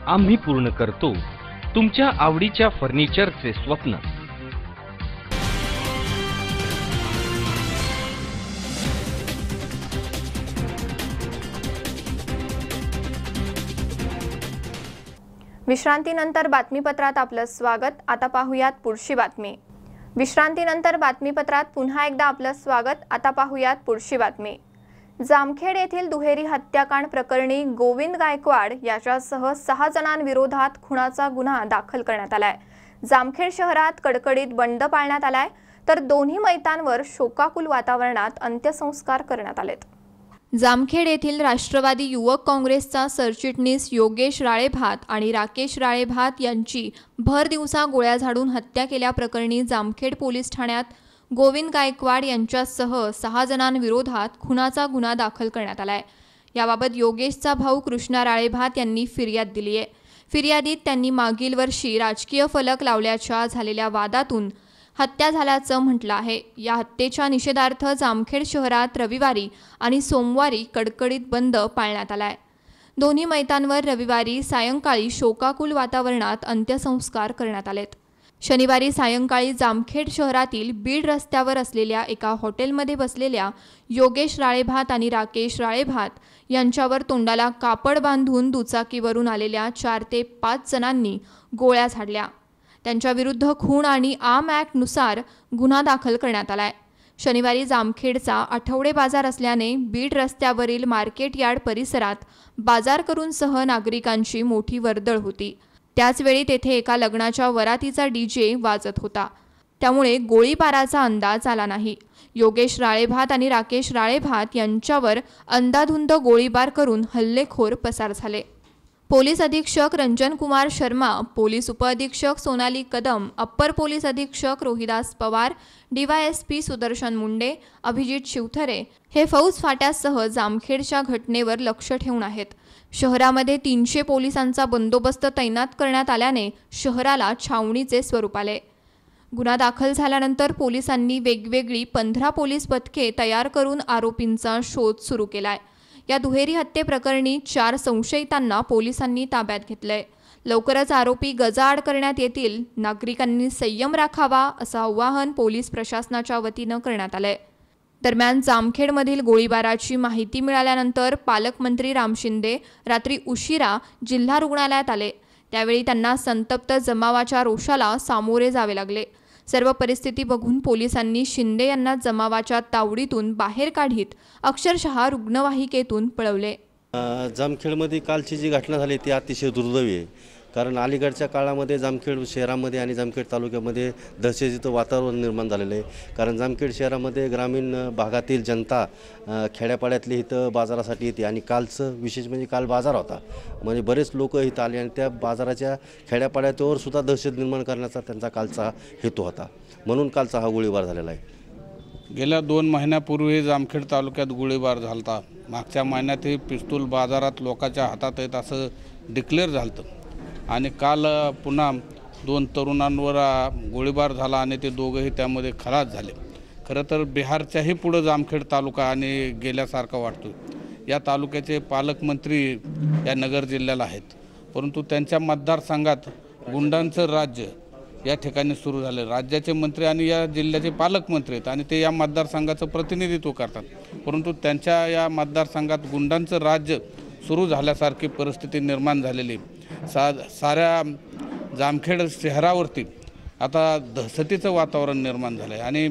आम्ही पूर्ण करतो तुमच्या आवडीच्या फर्निचरचे स्वप्न. विश्रांतीनंतर बातमीपत्रात आपलं स्वागत. आता पाहूयात पुढची बातमी. विश्रांतीनंतर बातमीपत्रात पुन्हा एकदा आपलं स्वागत. आता पाहूयात पुढची बातमी. जामखेड येथील दुहेरी हत्याकांड प्रकरणी गोविंद गायकवाड याच्यासह 6 जणांविरोधात खुनाचा गुन्हा दाखल करण्यात आलाय. जामखेड शहरात कडकडीत बंद पाळण्यात आलाय तर दोन्ही मैतांवर शोकाकुल वातावरणात अंत्यसंस्कार करण्यात आलेत. जामखेड येथील राष्ट्रवादी युवक काँग्रेसचा सरचिटणीस योगेश राळेभात आणि राकेश राळेभात यांची भर दिवसा गोळ्या झाडून हत्या केल्याप्रकरणी जामखेड पोलीस ठाण्यात गोविंद गायकवाड यांच्यासह 6 जणांविरोधात खुनाचा गुन्हा दाखल करण्यात आलाय. याबाबत योगेशचा भाऊ कृष्णा राळेभात यांनी फिर्याद दिली आहे. फिर्यादीत त्यांनी मागील वर्षी राजकीय फलक लावल्याच्या झालेल्या वादातून हत्या झाल्याचं म्हटलं आहे. या हत्येच्या निषेधार्थ जामखेड शहरात रविवारी आणि सोमवारी कडकडीत बंद पाळण्यात आलाय. दोन्ही मैतांवर रविवारी सायंकाळी शोकाकुल वातावरणात अंत्यसंस्कार करण्यात आलेत. शनिवारी सायंकाळी जामखेड शहरातील बीड रस्त्यावर असलेल्या एका हॉटेलमध्ये बसलेल्या योगेश राळेभात आणि राकेश राळेभात यांच्यावर तोंडाला कापड बांधून दुचाकीवरून आलेल्या 4 ते 5 जणांनी गोळ्या झाडल्या. त्यांच्याविरुद्ध खून आणि आर्म ॲक्टनुसार गुन्हा दाखल करण्यात आलाय. शनिवारी जामखेडचा आठवडे बाजार असल्याने बीड रस्त्यावरील मार्केट यार्ड परिसरात बाजार करूंसह नागरिकांची मोठी वर्दळ होती. त्याचवेळी तेथे एका लग्नाच्या वरातीचा DJ वाजत होता. त्यामुळे गोळीबाराचा अंदाज आला नाही. योगेश राळेभात आणि राकेश राळेभात यांच्यावर अंधाधुंद गोळीबार करून हल्लेखोर पसार झाले. पोलीस अधीक्षक रंजन कुमार शर्मा, पोलीस उपअधीक्षक सोनाली कदम, अप्पर पोलीस अधीक्षक रोहिदास पवार, DYSP सुदर्शन मुंडे, अभिजित शिवथरे हे फौज फाट्यासह जामखेडच्या घटनेवर लक्ष ठेवून आहेत. शहरामध्ये 300 पोलिसांचा बंदोबस्त तैनात करण्यात आल्याने शहराला छावणीचे स्वरूप आले. गुन्हा दाखल झाल्यानंतर पोलिसांनी वेगवेगळी 15 पोलीस पथके तयार करून आरोपींचा शोध सुरू केलाय. या दुहेरी हत्येप्रकरणी 4 संशयितांना पोलिसांनी ताब्यात घेतलंय. लवकरच आरोपी गजाआड करण्यात येतील. नागरिकांनी संयम राखावा असं आवाहन पोलीस प्रशासनाच्या वतीनं करण्यात आलंय. दरम्यान जामखेडमधील गोळीबाराची माहिती मिळाल्यानंतर पालकमंत्री राम शिंदे रात्री उशिरा जिल्हा रुग्णालयात आले. त्यावेळी त्यांना संतप्त जमावाच्या रोषाला सामोरे जावे लागले. सर्व परिस्थिती बघून पोलिसांनी शिंदे यांना जमावाच्या तावडीतून बाहेर काढीत अक्षरशः रुग्णवाहिकेतून पळवले. जामखेडमध्ये कालची जी घटना झाली ती अतिशय दुर्दैवी आहे. कारण अलीकडच्या काळामध्ये जामखेड शहरामध्ये आणि जामखेड तालुक्यामध्ये दहशतीचं वातावरण निर्माण झालेलं आहे. कारण जामखेड शहरामध्ये ग्रामीण भागातील जनता खेड्यापाड्यातली इथं बाजारासाठी येते आणि कालचं विशेष म्हणजे काल बाजार होता. म्हणजे बरेच लोक इथं आले आणि त्या बाजाराच्या खेड्यापाड्यावर सुद्धा दहशत निर्माण करण्याचा त्यांचा कालचा हेतू होता. म्हणून कालचा हा गोळीबार झालेला आहे. गेल्या 2 महिन्यापूर्वी जामखेड तालुक्यात गोळीबार झाला. मागच्या महिन्यातही पिस्तूल बाजारात लोकांच्या हातात आहेत असं डिक्लेअर झालं आणि काल पुन्हा 2 तरुणांवर गोळीबार झाला आणि ते दोघंही त्यामध्ये खलास झाले. खरं तर बिहारच्याही पुढं जामखेड तालुका आणि गेल्यासारखा वाटतो. या तालुक्याचे पालकमंत्री या नगर जिल्ह्याला आहेत, परंतु त्यांच्या मतदारसंघात गुंडांचं राज्य या ठिकाणी सुरू झाले. राज्याचे मंत्री आणि या जिल्ह्याचे पालकमंत्री आहेत आणि ते या मतदारसंघाचं प्रतिनिधित्व करतात, परंतु त्यांच्या या मतदारसंघात गुंडांचं राज्य सुरू झाल्यासारखी परिस्थिती निर्माण झालेली. साऱ्या जामखेड शहरावरती आता दहशतीचं वातावरण निर्माण झालं आहे आणि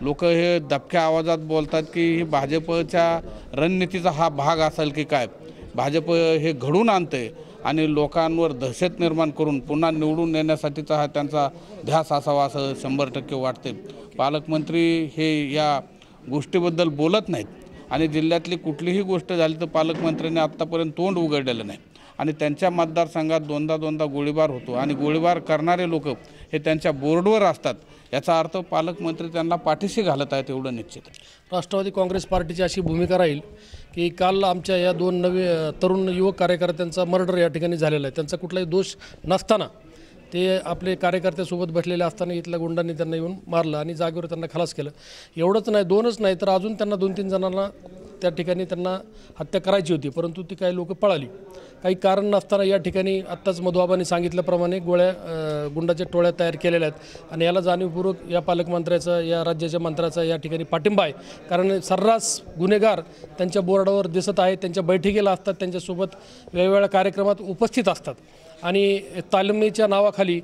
लोक हे दबक्या आवाजात बोलतात की ही भाजपच्या रणनीतीचा हा भाग असेल की काय. भाजप हे घडून आणते आणि लोकांवर दहशत निर्माण करून पुन्हा निवडून येण्यासाठीचा हा त्यांचा ध्यास असावा असं 100% वाटते. पालकमंत्री हे या गोष्टीबद्दल बोलत नाहीत आणि जिल्ह्यातली कुठलीही गोष्ट झाली तर पालकमंत्र्यांनी आत्तापर्यंत तोंड उघडलेलं नाही आणि त्यांच्या मतदारसंघात दोनदा गोळीबार होतो आणि गोळीबार करणारे लोक हे त्यांच्या बोर्डवर असतात. याचा अर्थ पालकमंत्री त्यांना पाठीशी घालत आहेत एवढं निश्चित. राष्ट्रवादी काँग्रेस पार्टीची अशी भूमिका राहील की काल आमच्या या 2 नवे तरुण युवक कार्यकर्त्यांचा मर्डर या ठिकाणी झालेला आहे. त्यांचा कुठलाही दोष नसताना ते आपले कार्यकर्त्यासोबत बसलेले असताना इथल्या गुंडांनी त्यांना येऊन मारलं आणि जागेवर त्यांना खलास केलं. एवढंच नाही, 2च नाही तर अजून त्यांना 2-3 जणांना त्या ठिकाणी त्यांना हत्या करायची होती, परंतु ती काही लोक पळाली. काही कारण नसताना या ठिकाणी आत्ताच मधुआबांनी सांगितल्याप्रमाणे गुंडाच्या टोळ्या तयार केलेल्या आहेत आणि याला जाणीवपूर्वक या पालकमंत्र्याचा या राज्याच्या मंत्र्याचा या ठिकाणी पाठिंबा आहे. कारण सर्रास गुन्हेगार त्यांच्या बोर्डावर दिसत आहेत, त्यांच्या बैठकीला असतात, त्यांच्यासोबत वेगवेगळ्या कार्यक्रमात उपस्थित असतात आणि तालमीच्या नावाखाली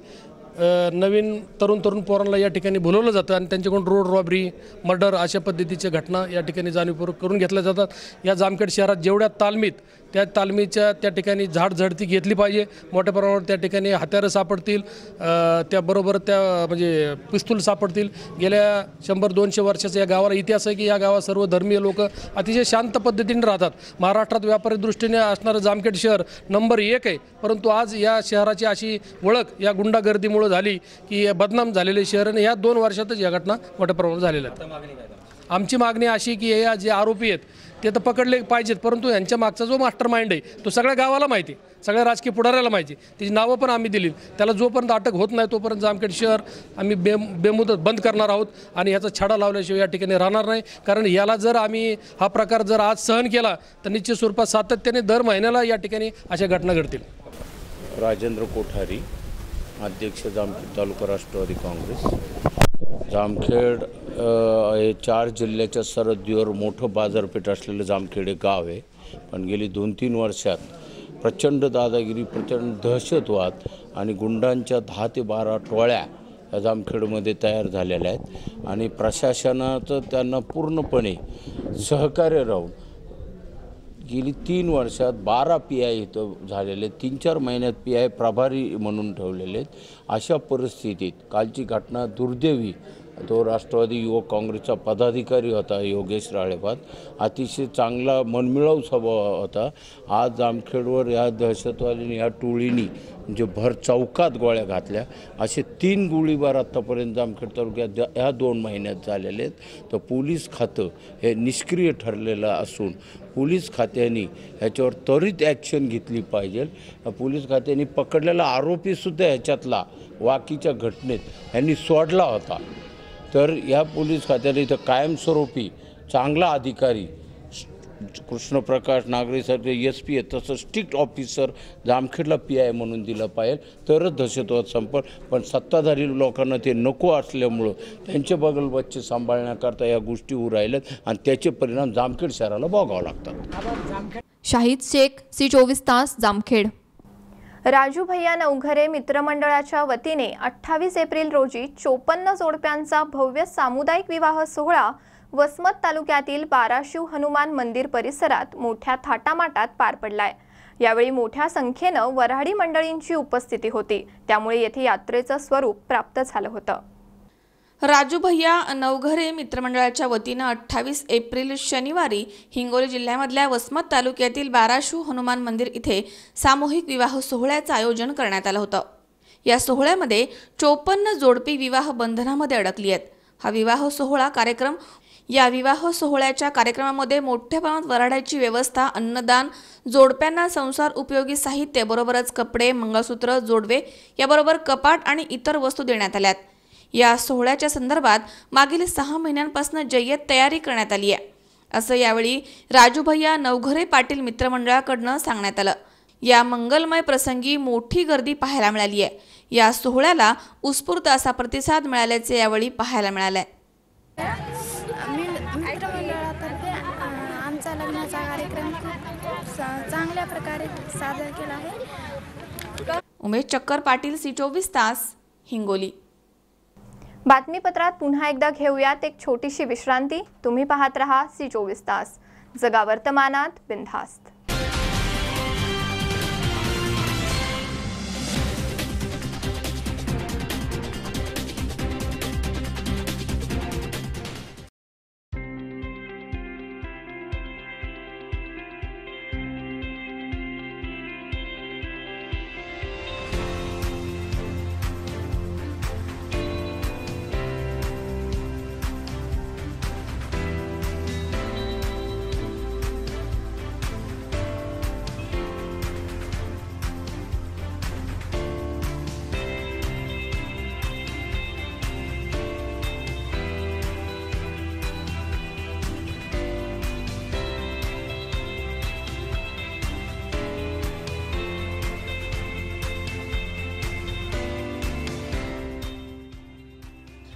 नवीन तरुण पोरांना या ठिकाणी बोलवलं जातं आणि त्यांच्याकडून रोड रॉबरी, मर्डर अशा पद्धतीच्या घटना या ठिकाणी जाणीवपूर्वक करून घेतल्या जातात. या जामखेड शहरात जेवढ्या तालमीत त्या तालमीच्या त्या ठिकाणी झाडझडती घेतली पाहिजे. मोठ्या प्रमाणावर त्या ठिकाणी हत्यारं सापडतील, त्याबरोबर त्या म्हणजे पिस्तूल सापडतील. गेल्या 100-200 वर्षाचा या गावाला इतिहास आहे की या गावात सर्व धर्मीय लोक अतिशय शांत पद्धतीने राहतात. महाराष्ट्रात व्यापारी दृष्टीने असणारं जामखेड शहर नंबर 1 आहे, परंतु आज या शहराची अशी ओळख या गुंडागर्दीमुळे झाली की बदनाम झालेले शहर आणि या 2 वर्षातच या घटना मोठ्या प्रमाणावर झालेल्या आहेत. आमची मागणी अशी की हे जे आरोपी आहेत ते तर पकडले पाहिजेत, परंतु यांच्या मागचा जो मास्टर माइंड आहे तो सगळ्या गावाला माहिती, सगळ्या राजकीय पुढाऱ्याला माहिती. त्याची नावं पण आम्ही दिली. त्याला जोपर्यंत अटक होत नाही तोपर्यंत जामखेड शहर आम्ही बेमुदत बंद करणार आहोत आणि याचा छडा लावल्याशिवाय या ठिकाणी राहणार नाही. कारण याला जर आम्ही हा प्रकार जर आज सहन केला तर निश्चित स्वरूपात सातत्याने दर महिन्याला या ठिकाणी अशा घटना घडतील. राजेंद्र कोठारी, अध्यक्ष जामखेड तालुका राष्ट्रवादी काँग्रेस. जामखेड हे 4 जिल्ह्याच्या सरहद्दीवर मोठं बाजारपेठ असलेलं जामखेड हे गाव आहे. पण गेली 2-3 वर्षात प्रचंड दादागिरी, प्रचंड दहशतवाद आणि गुंडांच्या 10 ते 12 टोळ्या या जामखेडमध्ये तयार झालेल्या आहेत आणि प्रशासनाचं त्यांना पूर्णपणे सहकार्य राहून गेली 3 वर्षात 12 PI इथं झालेले, 3-4 महिन्यात PI प्रभारी म्हणून ठेवलेले आहेत. अशा परिस्थितीत कालची घटना दुर्दैवी. तो राष्ट्रवादी युवक काँग्रेसचा पदाधिकारी होता योगेश राळेभात. अतिशय चांगला मनमिळावू स्वभाव होता. आज जामखेडवर या दहशतवाद्यांनी या टोळीनी म्हणजे भर चौकात गोळ्या घातल्या. असे 3 गोळीबार आत्तापर्यंत जामखेड तालुक्यात ह्या 2 महिन्यात झालेले आहेत. तर पोलीस खातं हे निष्क्रिय ठरलेलं असून पोलीस खात्याने ह्याच्यावर त्वरित ॲक्शन घेतली पाहिजे. पोलीस खात्याने पकडलेला आरोपीसुद्धा ह्याच्यातला वाकीच्या घटनेत ह्यांनी सोडला होता. तर या पोलीस खात्याने इथं कायमस्वरूपी चांगला अधिकारी कृष्णप्रकाश नागरेसाठी SP आहे तसं स्ट्रिक्ट ऑफिसर जामखेडला PI म्हणून दिलं पाहिजे, तरच दहशतवाद संपेल. पण सत्ताधारी लोकांना ते नको असल्यामुळं त्यांचे बगल बच्चे सांभाळण्याकरता या गोष्टी होऊ राहिल्यात आणि त्याचे परिणाम जामखेड शहराला भोगावे लागतात. शाहिद शेख, C24 तास, जामखेड. राजू भैया नवघरे मित्रमंडळाच्या वतीने 28 एप्रिल रोजी 54 जोडप्यांचा भव्य सामुदायिक विवाह सोहळा वसमत तालुक्यातील बाराशिव हनुमान मंदिर परिसरात मोठ्या थाटामाटात पार पडलाय. यावेळी मोठ्या संख्येनं वऱ्हाडी मंडळींची उपस्थिती होती, त्यामुळे येथे यात्रेचं स्वरूप प्राप्त झालं होतं. राजू भैया नवघरे मित्रमंडळाच्या वतीनं 28 एप्रिल शनिवारी हिंगोली जिल्ह्यामधल्या वसमत तालुक्यातील बाराशिव हनुमान मंदिर इथे सामूहिक विवाह सोहळ्याचं आयोजन करण्यात आलं होतं. या सोहळ्यामध्ये 54 जोडपी विवाह बंधनामध्ये अडकली आहेत. हा विवाह सोहळा कार्यक्रम या विवाह सोहळ्याच्या कार्यक्रमामध्ये मोठ्या प्रमाणात वऱ्हाड्याची व्यवस्था, अन्नदान, जोडप्यांना संसार उपयोगी साहित्य बरोबरच कपडे, मंगळसूत्र, जोडवे याबरोबर कपाट आणि इतर वस्तू देण्यात आल्यात. या सोहळ्याच्या संदर्भात मागील 6 महिन्यांपासून जय्यत तयारी करण्यात आली आहे, असं यावेळी राजू भैया नवघरे पाटील मित्रमंडळाकडून सांगण्यात आलं. या मंगलमय प्रसंगी मोठी गर्दी पाहायला मिळाली आहे. या सोहळ्याला उत्स्फूर्त असा प्रतिसाद मिळाल्याचे यावेळी पाहायला मिळाले. मित्रमंडळातर्फे आमचा लग्नाचा कार्यक्रम खूप चांगल्या प्रकारे सादर केला आहे. उमेश चक्कर पाटील, C24 तास, हिंगोली. बातमीपत्रात पुन्हा एकदा घेऊयात एक छोटीशी विश्रांती. तुम्ही पाहत रहा C24 तास, जगा वर्तमानात बिनधास्त.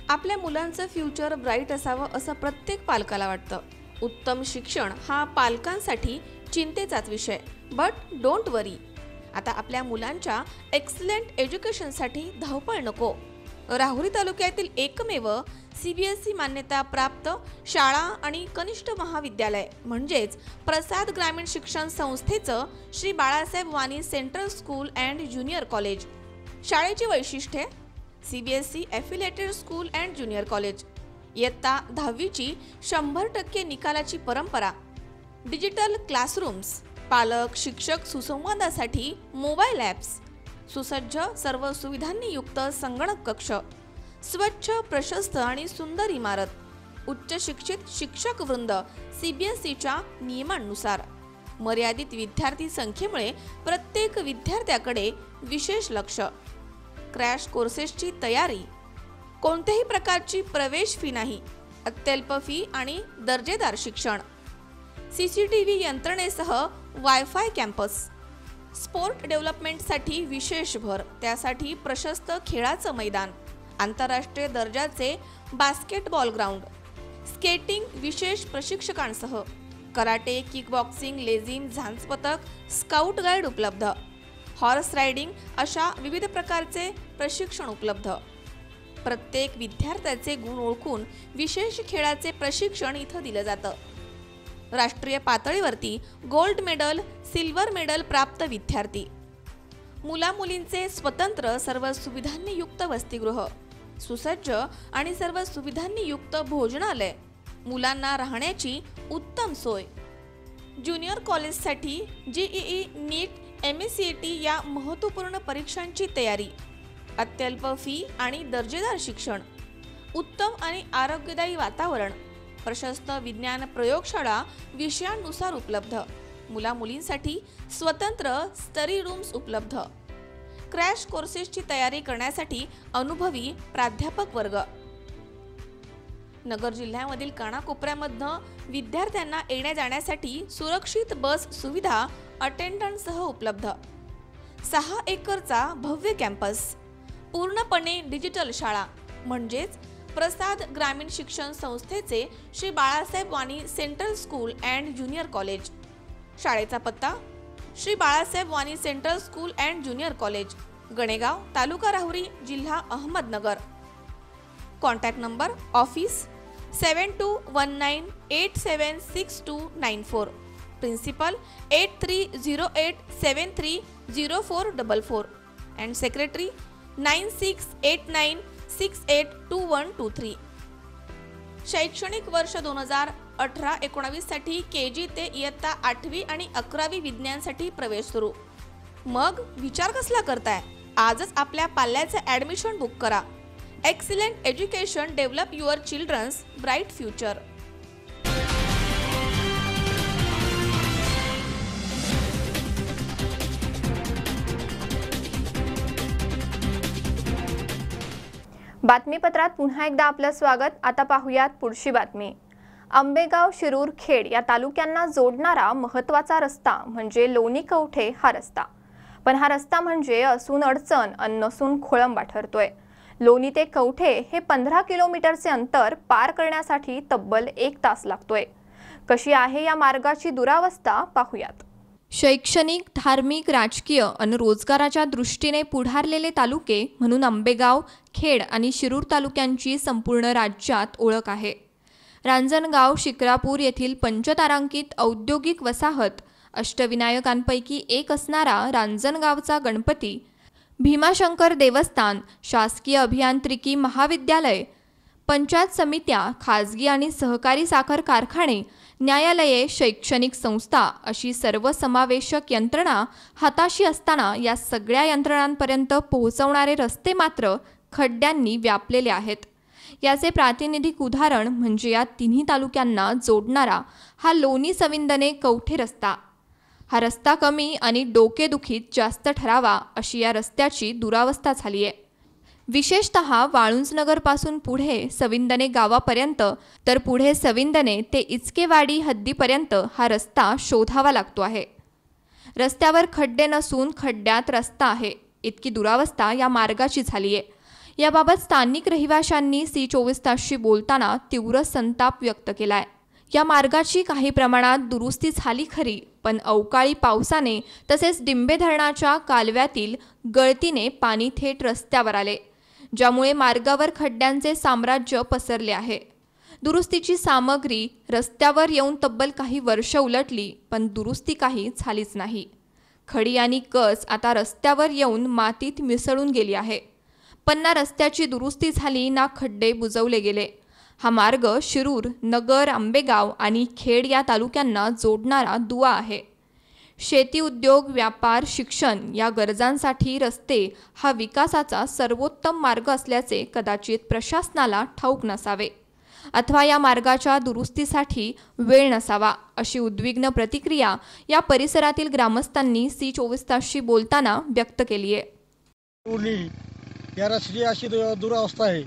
आपल्या मुलांचं फ्युचर ब्राईट असावं असं प्रत्येक पालकाला वाटतं. उत्तम शिक्षण हा पालकांसाठी चिंतेचाच विषय. बट डोंट वरी, आता आपल्या मुलांच्या एक्सलंट एज्युकेशनसाठी धावपळ नको. राहुरी तालुक्यातील एकमेव CBSE मान्यता प्राप्त शाळा आणि कनिष्ठ महाविद्यालय म्हणजेच प्रसाद ग्रामीण शिक्षण संस्थेचं Shri Balasaheb Wani central school and junior college. शाळेची वैशिष्ट्ये: CBSE affiliated school and junior college. इयत्ता 10वीची 100% निकालाची परंपरा. डिजिटल क्लासरूम्स, पालक शिक्षक सुसंवादासाठी मोबाईल ॲप्स, सुसज्ज सर्व सुविधांनी युक्त संगणक कक्ष, स्वच्छ प्रशस्त आणि सुंदर इमारत, उच्च शिक्षित शिक्षक वृंद CBSEच्या नियमांनुसार. मर्यादित विद्यार्थी संख्येमुळे प्रत्येक विद्यार्थ्याकडे विशेष लक्ष. क्रॅश कोर्सेसची तयारी. कोणत्याही प्रकारची प्रवेश फी नाही. अत्यल्प फी आणि दर्जेदार शिक्षण. CCTV यंत्रणेसह वायफाय कॅम्पस. स्पोर्ट डेव्हलपमेंटसाठी विशेष भर, त्यासाठी प्रशस्त खेळाचं मैदान, आंतरराष्ट्रीय दर्जाचे बास्केटबॉल ग्राउंड, स्केटिंग विशेष प्रशिक्षकांसह, कराटे, किकबॉक्सिंग, लेझिम, झांज पथक, स्काउट गाईड उपलब्ध, हॉर्स रायडिंग अशा विविध प्रकारचे प्रशिक्षण उपलब्ध. प्रत्येक विद्यार्थ्याचे गुण ओळखून विशेष खेळाचे प्रशिक्षण इथं दिलं जातं. राष्ट्रीय पातळीवरती गोल्ड मेडल, सिल्वर मेडल प्राप्त विद्यार्थी. मुलामुलींचे स्वतंत्र सर्व सुविधांनी युक्त वसतिगृह, सुसज्ज आणि सर्व सुविधांनी युक्त भोजनालय, मुलांना राहण्याची उत्तम सोय. ज्युनियर कॉलेजसाठी JEE, नीट, MSCET या महत्त्वपूर्ण परीक्षांची तयारी. अत्यल्प फी आणि दर्जेदार शिक्षण. उत्तम आणि आरोग्यदायी वातावरण. प्रशस्त विज्ञान प्रयोगशाळा विषयांनुसार उपलब्ध. मुलामुलींसाठी स्वतंत्र स्टडी रूम्स उपलब्ध. क्रॅश कोर्सेसची तयारी करण्यासाठी अनुभवी प्राध्यापक वर्ग. नगर जिल्ह्यामधील कानाकोपऱ्यामधनं विद्यार्थ्यांना येण्या जाण्यासाठी सुरक्षित बस सुविधा अटेंडंटसह उपलब्ध, 6 एकरचा भव्य कॅम्पस, पूर्णपणे डिजिटल शाळा म्हणजेच प्रसाद ग्रामीण शिक्षण संस्थेचे Shri Balasaheb Wani central school and junior college. शाळेचा पत्ता Shri Balasaheb Wani central school and junior college, Ganegaon, taluka Rahuri, जिल्हा Ahmednagar. Contact number office 7219876294, principal 8308730444 and secretary 9689682123। शैक्षणिक वर्ष 2018-19 साठी केजी ते इयत्ता 8वी आणि 11वी विज्ञानसाठी प्रवेश सुरू। मग विचार कसला करताय? आजच आपल्या पाल्याचे ॲडमिशन बुक करा। Excellent education develop your children's bright future. बातमीपत्रात पुन्हा एकदा आपलं स्वागत। आता पाहूयात पुढची बातमी। आंबेगाव, शिरूर, खेड या तालुक्यांना जोडणारा महत्त्वाचा रस्ता म्हणजे लोणी कवठे हा रस्ता। पण हा रस्ता म्हणजे असून अडचण अन नसून खोळंबा ठरतोय। लोणी ते कवठे हे 15 किलोमीटरचे अंतर पार करण्यासाठी तब्बल 1 तास लागतोय। कशी आहे या मार्गाची दुरावस्था पाहूयात। शैक्षणिक, धार्मिक, राजकीय आणि रोजगाराच्या दृष्टीने पुढारलेले तालुके म्हणून आंबेगाव, खेड आणि शिरूर तालुक्यांची संपूर्ण राज्यात ओळख आहे। रांजणगाव, शिक्रापूर येथील पंचतारांकित औद्योगिक वसाहत, अष्टविनायकांपैकी एक असणारा रांजणगावचा गणपती, भीमाशंकर देवस्थान, शासकीय अभियांत्रिकी महाविद्यालय, पंचायत समित्या, खाजगी आणि सहकारी साखर कारखाने, न्यायालये, शैक्षणिक संस्था अशी सर्वसमावेशक यंत्रणा हाताशी असताना या सगळ्या यंत्रणांपर्यंत पोहोचवणारे रस्ते मात्र खड्ड्यांनी व्यापलेले आहेत। याचे प्रातिनिधिक उदाहरण म्हणजे या तिन्ही तालुक्यांना जोडणारा हा लोणी सविंदने कवठे रस्ता। हा रस्ता कमी आणि डोकेदुखीत जास्त ठरावा अशी या रस्त्याची दुरावस्था झाली आहे। विशेषतः वाळुंजनगर पासून पुढे सविंदने गावापर्यंत तर पुढे सविंदने ते इचकेवाडी हद्दीपर्यंत हा रस्ता शोधावा लागतो आहे। रस्त्यावर खड्डे नसून खड्ड्यात रस्ता आहे, इतकी दुरावस्था या मार्गाची झाली आहे। याबाबत स्थानिक रहिवाशांनी C24 तासशी बोलताना तीव्र संताप व्यक्त केलाय। या मार्गाची काही प्रमाणात दुरुस्ती झाली खरी, पण अवकाळी पावसाने तसेच डिंबे धरणाच्या कालव्यातील गळतीने पाणी थेट रस्त्यावर आले, ज्यामुळे मार्गावर खड्ड्यांचे साम्राज्य पसरले आहे। दुरुस्तीची सामग्री रस्त्यावर येऊन तब्बल काही वर्ष उलटली, पण दुरुस्ती काही झालीच नाही। खडी आणि कच आता रस्त्यावर येऊन मातीत मिसळून गेली आहे, पण ना रस्त्याची दुरुस्ती झाली ना खड्डे बुजवले गेले। हा मार्ग शिरूर, नगर, आंबेगाव आणि खेड या तालुक्यांना जोडणारा दुवा आहे। शेती, उद्योग, व्यापार, शिक्षण या गरजांसाठी रस्ते हा विकासाचा सर्वोत्तम मार्ग असल्याचे कदाचित प्रशासनाला ठाऊक नसावे, अथवा या मार्गाच्या दुरुस्तीसाठी वेळ नसावा, अशी उद्विग्न प्रतिक्रिया या परिसरातील ग्रामस्थांनी C24 तासशी बोलताना व्यक्त केली आहे। या रस्त्याची अशी दुरावस्था आहे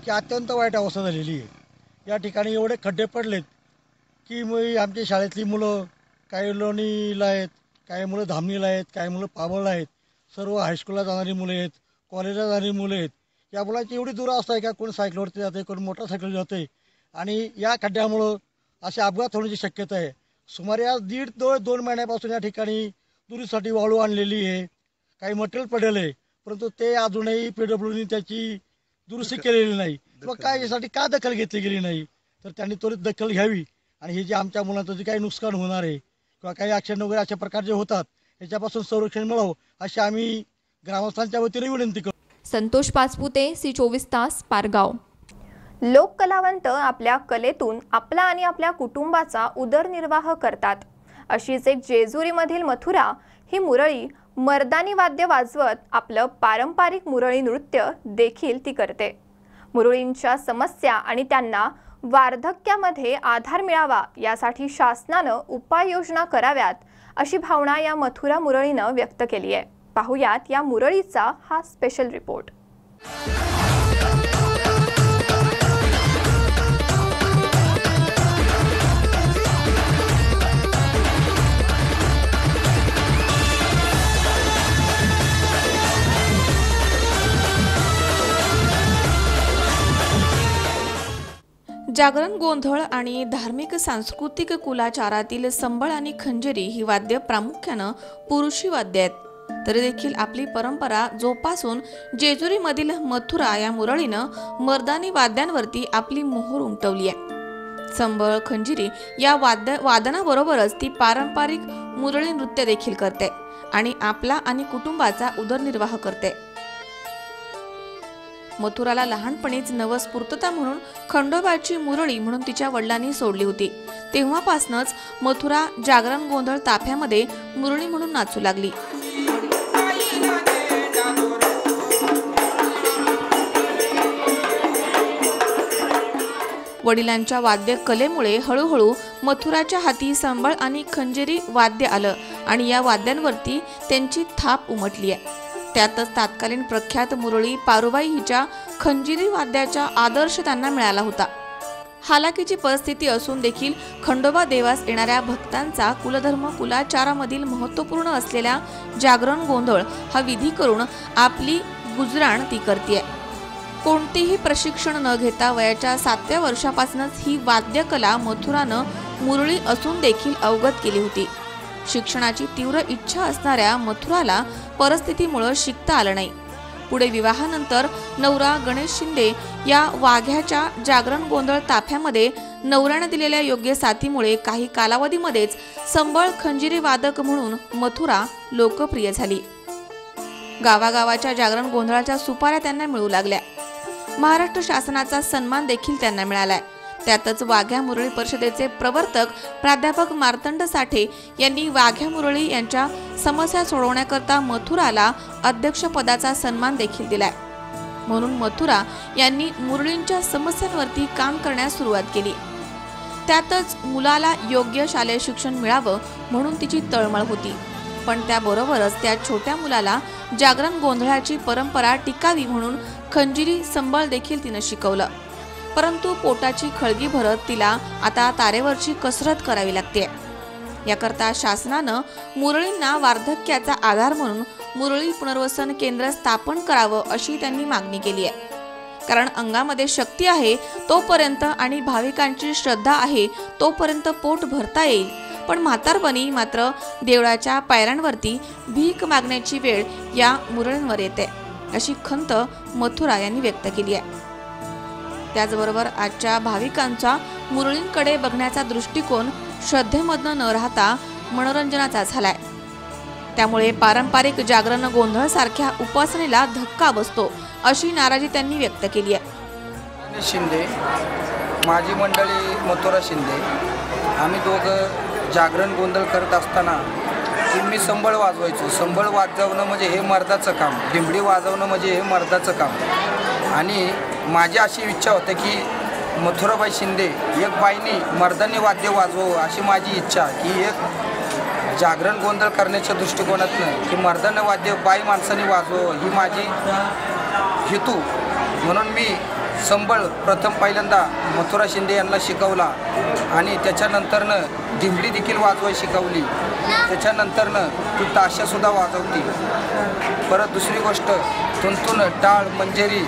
की अत्यंत वाईट अवस्था झालेली आहे। या ठिकाणी एवढे खड्डे पडलेत की मग आमच्या शाळेतली मुलं काही लोणीला आहेत, काही मुलं धामणीला आहेत, काही मुलं पाबळला आहेत, सर्व हायस्कूलला जाणारी मुलं आहेत, कॉलेजला जाणारी मुलं आहेत। या मुलांची एवढी दुरावस्था आहे का कोण सायकलवरती जाते, कोण मोटरसायकल जाते आणि या खड्ड्यामुळं असे अपघात होण्याची शक्यता आहे। सुमारे आज 1.5-2 महिन्यापासून या ठिकाणी दुरुस्तीसाठी वाळू आणलेली आहे, काही मटेरियल पडेल आहे, परंतु ते अजूनही PWने त्याची दुरुस्ती केलेली नाही। मग काय यासाठी का दखल घेतली गेली नाही? तर त्यांनी त्वरित दखल घ्यावी आणि हे जे आमच्या मुलांचं जे काही नुकसान होणार आहे किंवा काही ॲक्सिडेंट वगैरे अशा प्रकार जे होतात याच्यापासून संरक्षण मिळावं अशी आम्ही ग्रामस्थांच्या वतीने विनंती करतो। संतोष पाचपुते, C24 तास, पारगाव। लोककलावंत आपल्या कलेतून आपला आणि आपल्या कुटुंबाचा उदरनिर्वाह करतात। अशीच एक जेजुरीमधील मथुरा ही मुरळी मर्दानी वाद्य वाजवत आपलं पारंपरिक मुरळी नृत्य देखील ती करते। मुरळींच्या समस्या आणि त्यांना वार्धक्यामध्ये आधार मिळावा यासाठी शासनानं उपाययोजना कराव्यात अशी भावना या मथुरा मुरळीनं व्यक्त केली आहे। पाहुयात या मुरळीचा हा स्पेशल रिपोर्ट। जागरण गोंधळ आणि धार्मिक सांस्कृतिक कुलाचारातील संबळ आणि खंजिरी ही वाद्य प्रामुख्यानं पुरुषी वाद्य आहेत, तरी देखील आपली परंपरा जोपासून जेजुरीमधील मथुरा या मुरळीनं मर्दानी वाद्यांवरती आपली मोहर उमटवली आहे। संबळ खंजिरी या वादनाबरोबरच ती पारंपरिक मुरळी नृत्य देखील करते आणि आपला आणि कुटुंबाचा उदरनिर्वाह करते। मथुराला लहानपणीच नवस्फूर्तता म्हणून खंडोबाची मुरळी म्हणून तिच्या वडिलांनी सोडली होती। तेव्हापासूनच मथुरा जागरण गोंधळ ताफ्यामध्ये मुरळी म्हणून नाचू लागली। वडिलांच्या वाद्य कलेमुळे हळूहळू मथुराच्या हाती संबळ आणि खंजिरी वाद्य आलं आणि या वाद्यांवरती त्यांची थाप उमटली आहे। त्यातच तत्कालीन प्रख्यात मुरळी पारुबाई हिच्या खंजिरी वाद्याचा आदर्श त्यांना मिळाला होता। हालाकीची परिस्थिती असून देखील खंडोबा देवास येणाऱ्या भक्तांचा कुलधर्म कुलाचारामधील महत्त्वपूर्ण असलेल्या जागरण गोंधळ हा विधी करून आपली गुजराण ती करते। कोणतेही प्रशिक्षण न घेता वयाच्या 7व्या वर्षापासूनच ही वाद्यकला मथुरानं मुरळी असून देखील अवगत केली होती। शिक्षणाची तीव्र इच्छा असणाऱ्या मथुराला परिस्थितीमुळे शिकता आलं नाही। पुढे विवाहानंतर नवरा गणेश शिंदे या वाघ्याच्या जागरण गोंधळ ताफ्यामध्ये नवऱ्याने दिलेल्या योग्य साथीमुळे काही कालावधीमध्येच संबळ खंजिरी वादक म्हणून मथुरा लोकप्रिय झाली। गावागावाच्या जागरण गोंधळाच्या सुपाऱ्या त्यांना मिळू लागल्या। महाराष्ट्र शासनाचा सन्मान देखील त्यांना मिळालाय। त्यातच वाघ्या मुरळी परिषदेचे प्रवर्तक प्राध्यापक मार्तंड साठे यांनी वाघ्या मुरळी यांच्या समस्या सोडवण्याकरता मथुराला अध्यक्षपदाचा सन्मान देखील दिलाय। म्हणून मथुरा यांनी मुरळींच्या समस्यांवरती काम करण्यास सुरुवात केली। त्यातच मुलाला योग्य शालेय शिक्षण मिळावं म्हणून तिची तळमळ होती, पण त्याबरोबरच त्या छोट्या मुलाला जागरण गोंधळाची परंपरा टिकावी म्हणून खंजिरी संबळ देखील तिनं शिकवलं। परंतु पोटाची खळगी भरत तिला आता तारेवरची कसरत करावी लागते। याकरता शासनानं मुरळींना वार्धक्याचा आधार म्हणून मुरळी पुनर्वसन केंद्र स्थापन करावं अशी त्यांनी मागणी केली आहे। कारण अंगामध्ये शक्ती आहे तोपर्यंत आणि भाविकांची श्रद्धा आहे तोपर्यंत पोट भरता येईल, पण म्हातारपणी मात्र देवळाच्या पायऱ्यांवरती भीक मागण्याची वेळ या मुरळींवर येते, अशी खंत मथुरा यांनी व्यक्त केली आहे। त्याचबरोबर आजच्या भाविकांचा मुरळींकडे बघण्याचा दृष्टिकोन श्रद्धेमधनं न राहता मनोरंजनाचा झालाय। त्यामुळे पारंपरिक जागरण गोंधळ सारख्या उपासनेला धक्का बसतो, अशी नाराजी त्यांनी व्यक्त केली आहे। शिंदे, माझी मंडळी मथुरा शिंदे, आम्ही दोघं जागरण गोंधळ करत असताना मी संबळ वाजवायचो। संबळ वाजवणं म्हणजे हे मर्दाचं काम, दिंबडी वाजवणं म्हणजे हे मर्दाचं काम। आणि माझी अशी इच्छा होती की मथुराबाई शिंदे एक बाईनी मर्दानी वाद्य वाजवावं अशी माझी इच्छा, की एक जागरण गोंधळ करण्याच्या दृष्टिकोनातनं की मर्दानं वाद्य बाई माणसाने वाजवावं ही माझी हेतू। म्हणून मी संबळ प्रथम पहिल्यांदा मथुरा शिंदे यांना शिकवला आणि त्याच्यानंतरनं दिंबडी देखील वाजवायला शिकवली। त्याच्यानंतरनं ती ताशासुद्धा वाजवती। परत दुसरी गोष्ट, तुंतुन, टाळ, मंजेरी,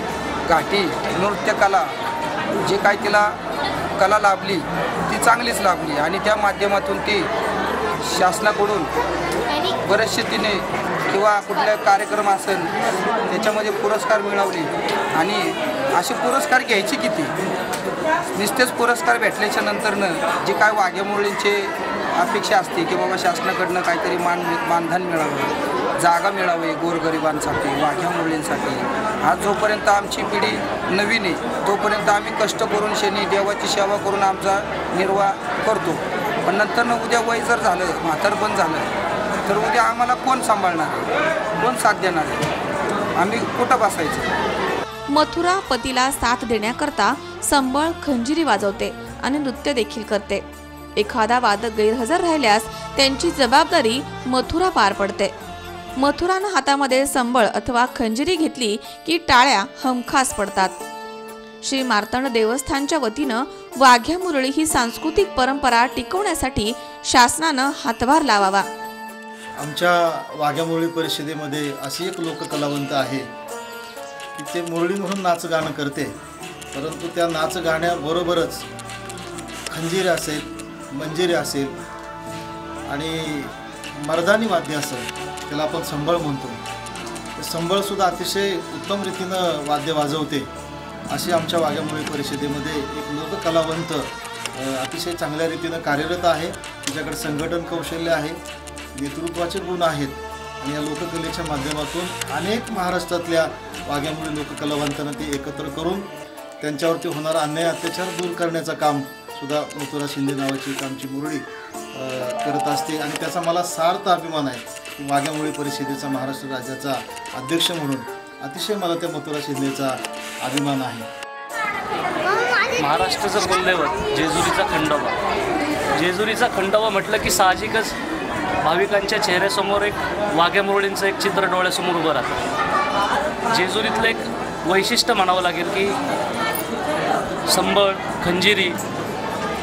घाटी, नृत्यकला जे काय तिला कला लाभली ती चांगलीच लाभली आणि त्या माध्यमातून ती शासनाकडून बरेचसे तिने किंवा कुठल्या कार्यक्रम असेल त्याच्यामध्ये पुरस्कार मिळवले। आणि असे पुरस्कार घ्यायचे किती, नुसतेच पुरस्कार भेटल्याच्या नंतरनं जे काय वाघ्या मुरळींचे अपेक्षा असते की बाबा शासनाकडनं काहीतरी मानधन मिळावं, जागा मिळावी गोरगरिबांसाठी, वाघ्या मुरळींसाठी। आज जोपर्यंत आमची पिढी नवीन आहे तोपर्यंत आम्ही कष्ट करून शनी देवाची सेवा करून आमचा निर्वाह करतो, पण नंतरनं उद्या वय जर झालं, म्हातारपण झालं तर उद्या आम्हाला कोण सांभाळणार आहे, कोण साथ देणार आहे, आम्ही कुठं बसायचं। मथुरा पतीला साथ देण्याकरता संबळ खंजिरी वाजवते आणि नृत्य देखील करते। एखादा वादक गैरहजर राहिल्यास त्यांची जबाबदारी मथुरा पार पडते। मथुरानं हातामध्ये संबळ अथवा खंजिरी घेतली की टाळ्या हमखास पडतात। श्री मार्तंड देवस्थानच्या वतीनं वाघ्या मुरळी ही सांस्कृतिक परंपरा टिकवण्यासाठी शासनानं हातभार लावावा। आमच्या वाघ्या मुरळी परिषदेमध्ये अशी एक लोककलावंत आहे की ते मुरळी म्हणून नाच गाणं करते परंतु त्या नाच गाण्याबरोबरच खंजीर असेल, मंजिरी असेल आणि मर्दानी वाद्य असेल, त्याला आपण संबळ म्हणतो, ते संबळसुद्धा अतिशय उत्तम रीतीनं वाद्य वाजवते अशी आमच्या वाघ्यामुरळी परिषदेमध्ये एक लोककलावंत अतिशय चांगल्या रीतीनं कार्यरत आहे. तिच्याकडे संघटन कौशल्य आहे, नेतृत्वाचे गुण आहेत आणि या लोककलेच्या माध्यमातून अनेक महाराष्ट्रातल्या वाघ्यामुरळी लोककलावंतांना ते एकत्र करून त्यांच्यावरती होणारा अन्याय अत्याचार दूर करण्याचं काम सुद्धा मथुरा शिंदे नावाची एक आमची मुरळी करत असते आणि त्याचा मला सार्थ अभिमान आहे की वाघ्यामुरळी परिषदेचा महाराष्ट्र राज्याचा अध्यक्ष म्हणून अतिशय मला त्या मथुरा शिंदेचा अभिमान आहे. महाराष्ट्राचं कुलदैवत जेजुरीचा खंडोबा. जेजुरीचा खंडोबा म्हटलं की साहजिकच भाविकांच्या चेहऱ्यासमोर एक वाघ्यामुरळींचं एक चित्र डोळ्यासमोर उभं राहतं. जेजुरीतलं एक वैशिष्ट्य म्हणावं लागेल की संबळ, खंजिरी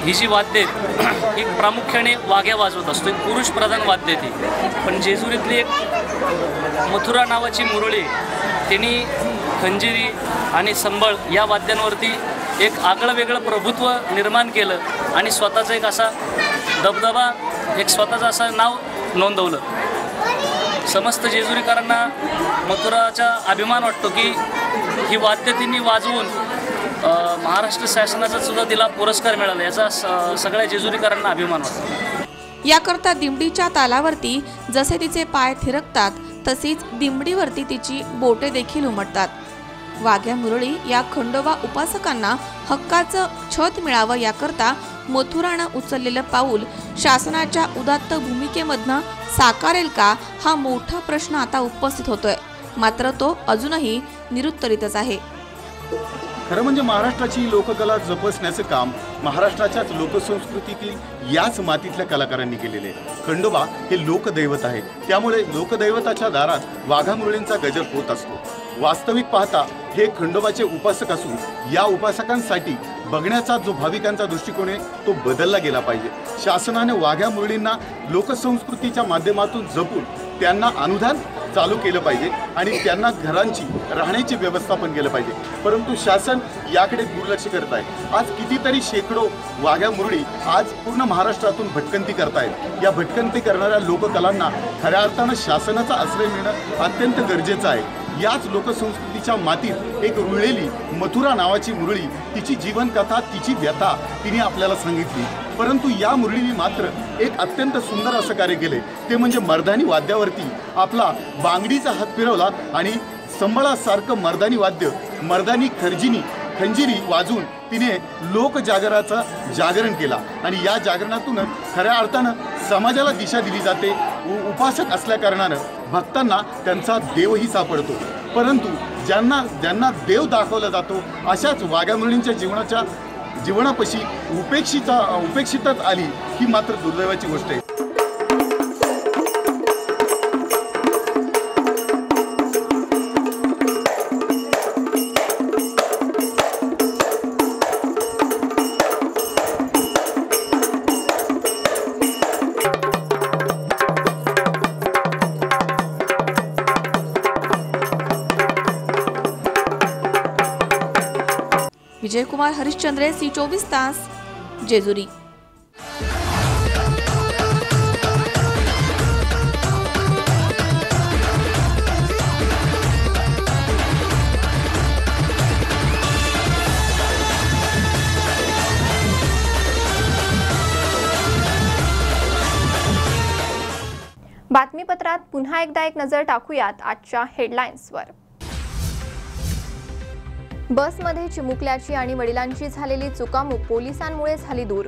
ही जी वाद्य आहेत ही प्रामुख्याने वाघ्या वाजवत असतो, एक पुरुषप्रधान वाद्य ती. पण जेजुरीतली एक मथुरा नावाची मुरळी, त्यांनी खंजिरी आणि संबळ या वाद्यांवरती एक आगळं वेगळं प्रभुत्व निर्माण केलं आणि स्वतःचं एक असा दबदबा, एक स्वतःचं असं नाव नोंदवलं. समस्त जेजुरीकरांना मथुराचा अभिमान वाटतो की ही वाद्य तिने वाजवून महाराष्ट्र शासनाचा सुद्धा तिला पुरस्कार मिळाला, याचा सगळ्या जेजुरीकरांना अभिमान वाटतो. याकरता दिमडीच्या तालावरती जसे तिचे पाय थिरकतात तशीच दिमडीवरती तिची बोटे देखील उमटतात. वाघ्या मुरळी या खंडोबा उपासकांना हक्काचं छत मिळावं याकरता मथुरानं उचललेलं पाऊल शासनाच्या उदात्त भूमिकेमधनं साकारेल का, हा मोठा प्रश्न आता उपस्थित होतोय. मात्र तो अजूनही निरुत्तरितच आहे. खरं म्हणजे महाराष्ट्राची लोककला जपसण्याचं काम महाराष्ट्राच्याच लोकसंस्कृतीतील याच मातीतल्या कलाकारांनी केलेले आहे. खंडोबा हे लोकदैवत आहे, त्यामुळे लोकदैवताच्या दारात वाघामुरळींचा गजर होत असतो. वास्तविक पाहता हे खंडोबाचे उपासक असून या उपासकांसाठी बघण्याचा जो भाविकांचा दृष्टिकोन आहे तो बदलला गेला पाहिजे. शासनाने वाघ्या मुरळींना लोकसंस्कृतीच्या माध्यमातून जपून त्यांना अनुदान चालू केलं पाहिजे आणि त्यांना घरांची राहण्याची व्यवस्था पण केलं पाहिजे. परंतु शासन याकडे दुर्लक्ष करत आहे. आज कितीतरी शेकडो वाघ्या मुरळी आज पूर्ण महाराष्ट्रातून भटकंती करतायत. या भटकंती करणाऱ्या लोककलांना खऱ्या अर्थानं शासनाचा आश्रय मिळणं अत्यंत गरजेचं आहे. याच लोकसंस्कृतीच्या मातीत एक रुळलेली मथुरा नावाची मुरळी, तिची जीवनकथा, तिची व्यथा तिने आपल्याला सांगितली. परंतु या मुरळीने मात्र एक अत्यंत सुंदर असं कार्य केले, ते म्हणजे मर्दानी वाद्यावरती आपला बांगडीचा हात फिरवला आणि संबळासारखं मर्दानी वाद्य, मर्दानी खंजिरी वाजून तिने लोकजागराचं जागरण केला आणि या जागरणातूनच खऱ्या अर्थानं समाजाला दिशा दिली जाते. उपासक असल्या कारणानं भक्तांना त्यांचा देवही सापडतो. परंतु ज्यांना देव दाखवला जातो अशाच वाघ्या मुरळींच्या जीवनापाशी उपेक्षितच आली, ही मात्र दुर्दैवाची गोष्ट आहे. विजयकुमार हरिश्चंद्रे, C24 तास, जेजुरी. बातमीपत्रात पुन्हा एकदा एक नजर टाकूयात आजच्या हेडलाईन्सवर. बसमध्ये चिमुकल्याची आणि वडिलांची झालेली चुकामुक पोलिसांमुळे झाली दूर.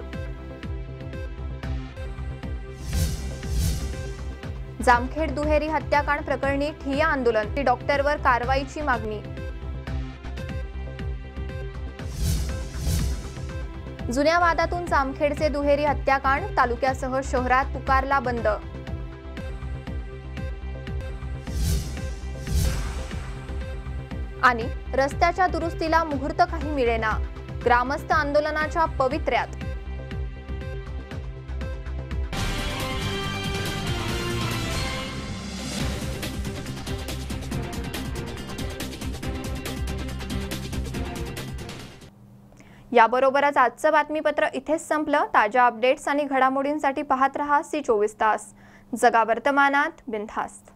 जामखेड दुहेरी हत्याकांड प्रकरणी ठिय्या आंदोलन, डॉक्टरवर कारवाईची मागणी. जुन्या वादातून जामखेडचे दुहेरी हत्याकांड, तालुक्यासह शहरात पुकारला बंद. आणि रस्त्याच्या दुरुस्तीला मुहूर्त काही मिळेना, ग्रामस्थ आंदोलनाच्या पवित्र्यात. याबरोबरच आजचं बातमीपत्र इथेच संपलं। ताज्या अपडेट्स आणि घडामोडींसाठी पाहत रहा C24 तास। जगा वर्तमानात बिनधास्त।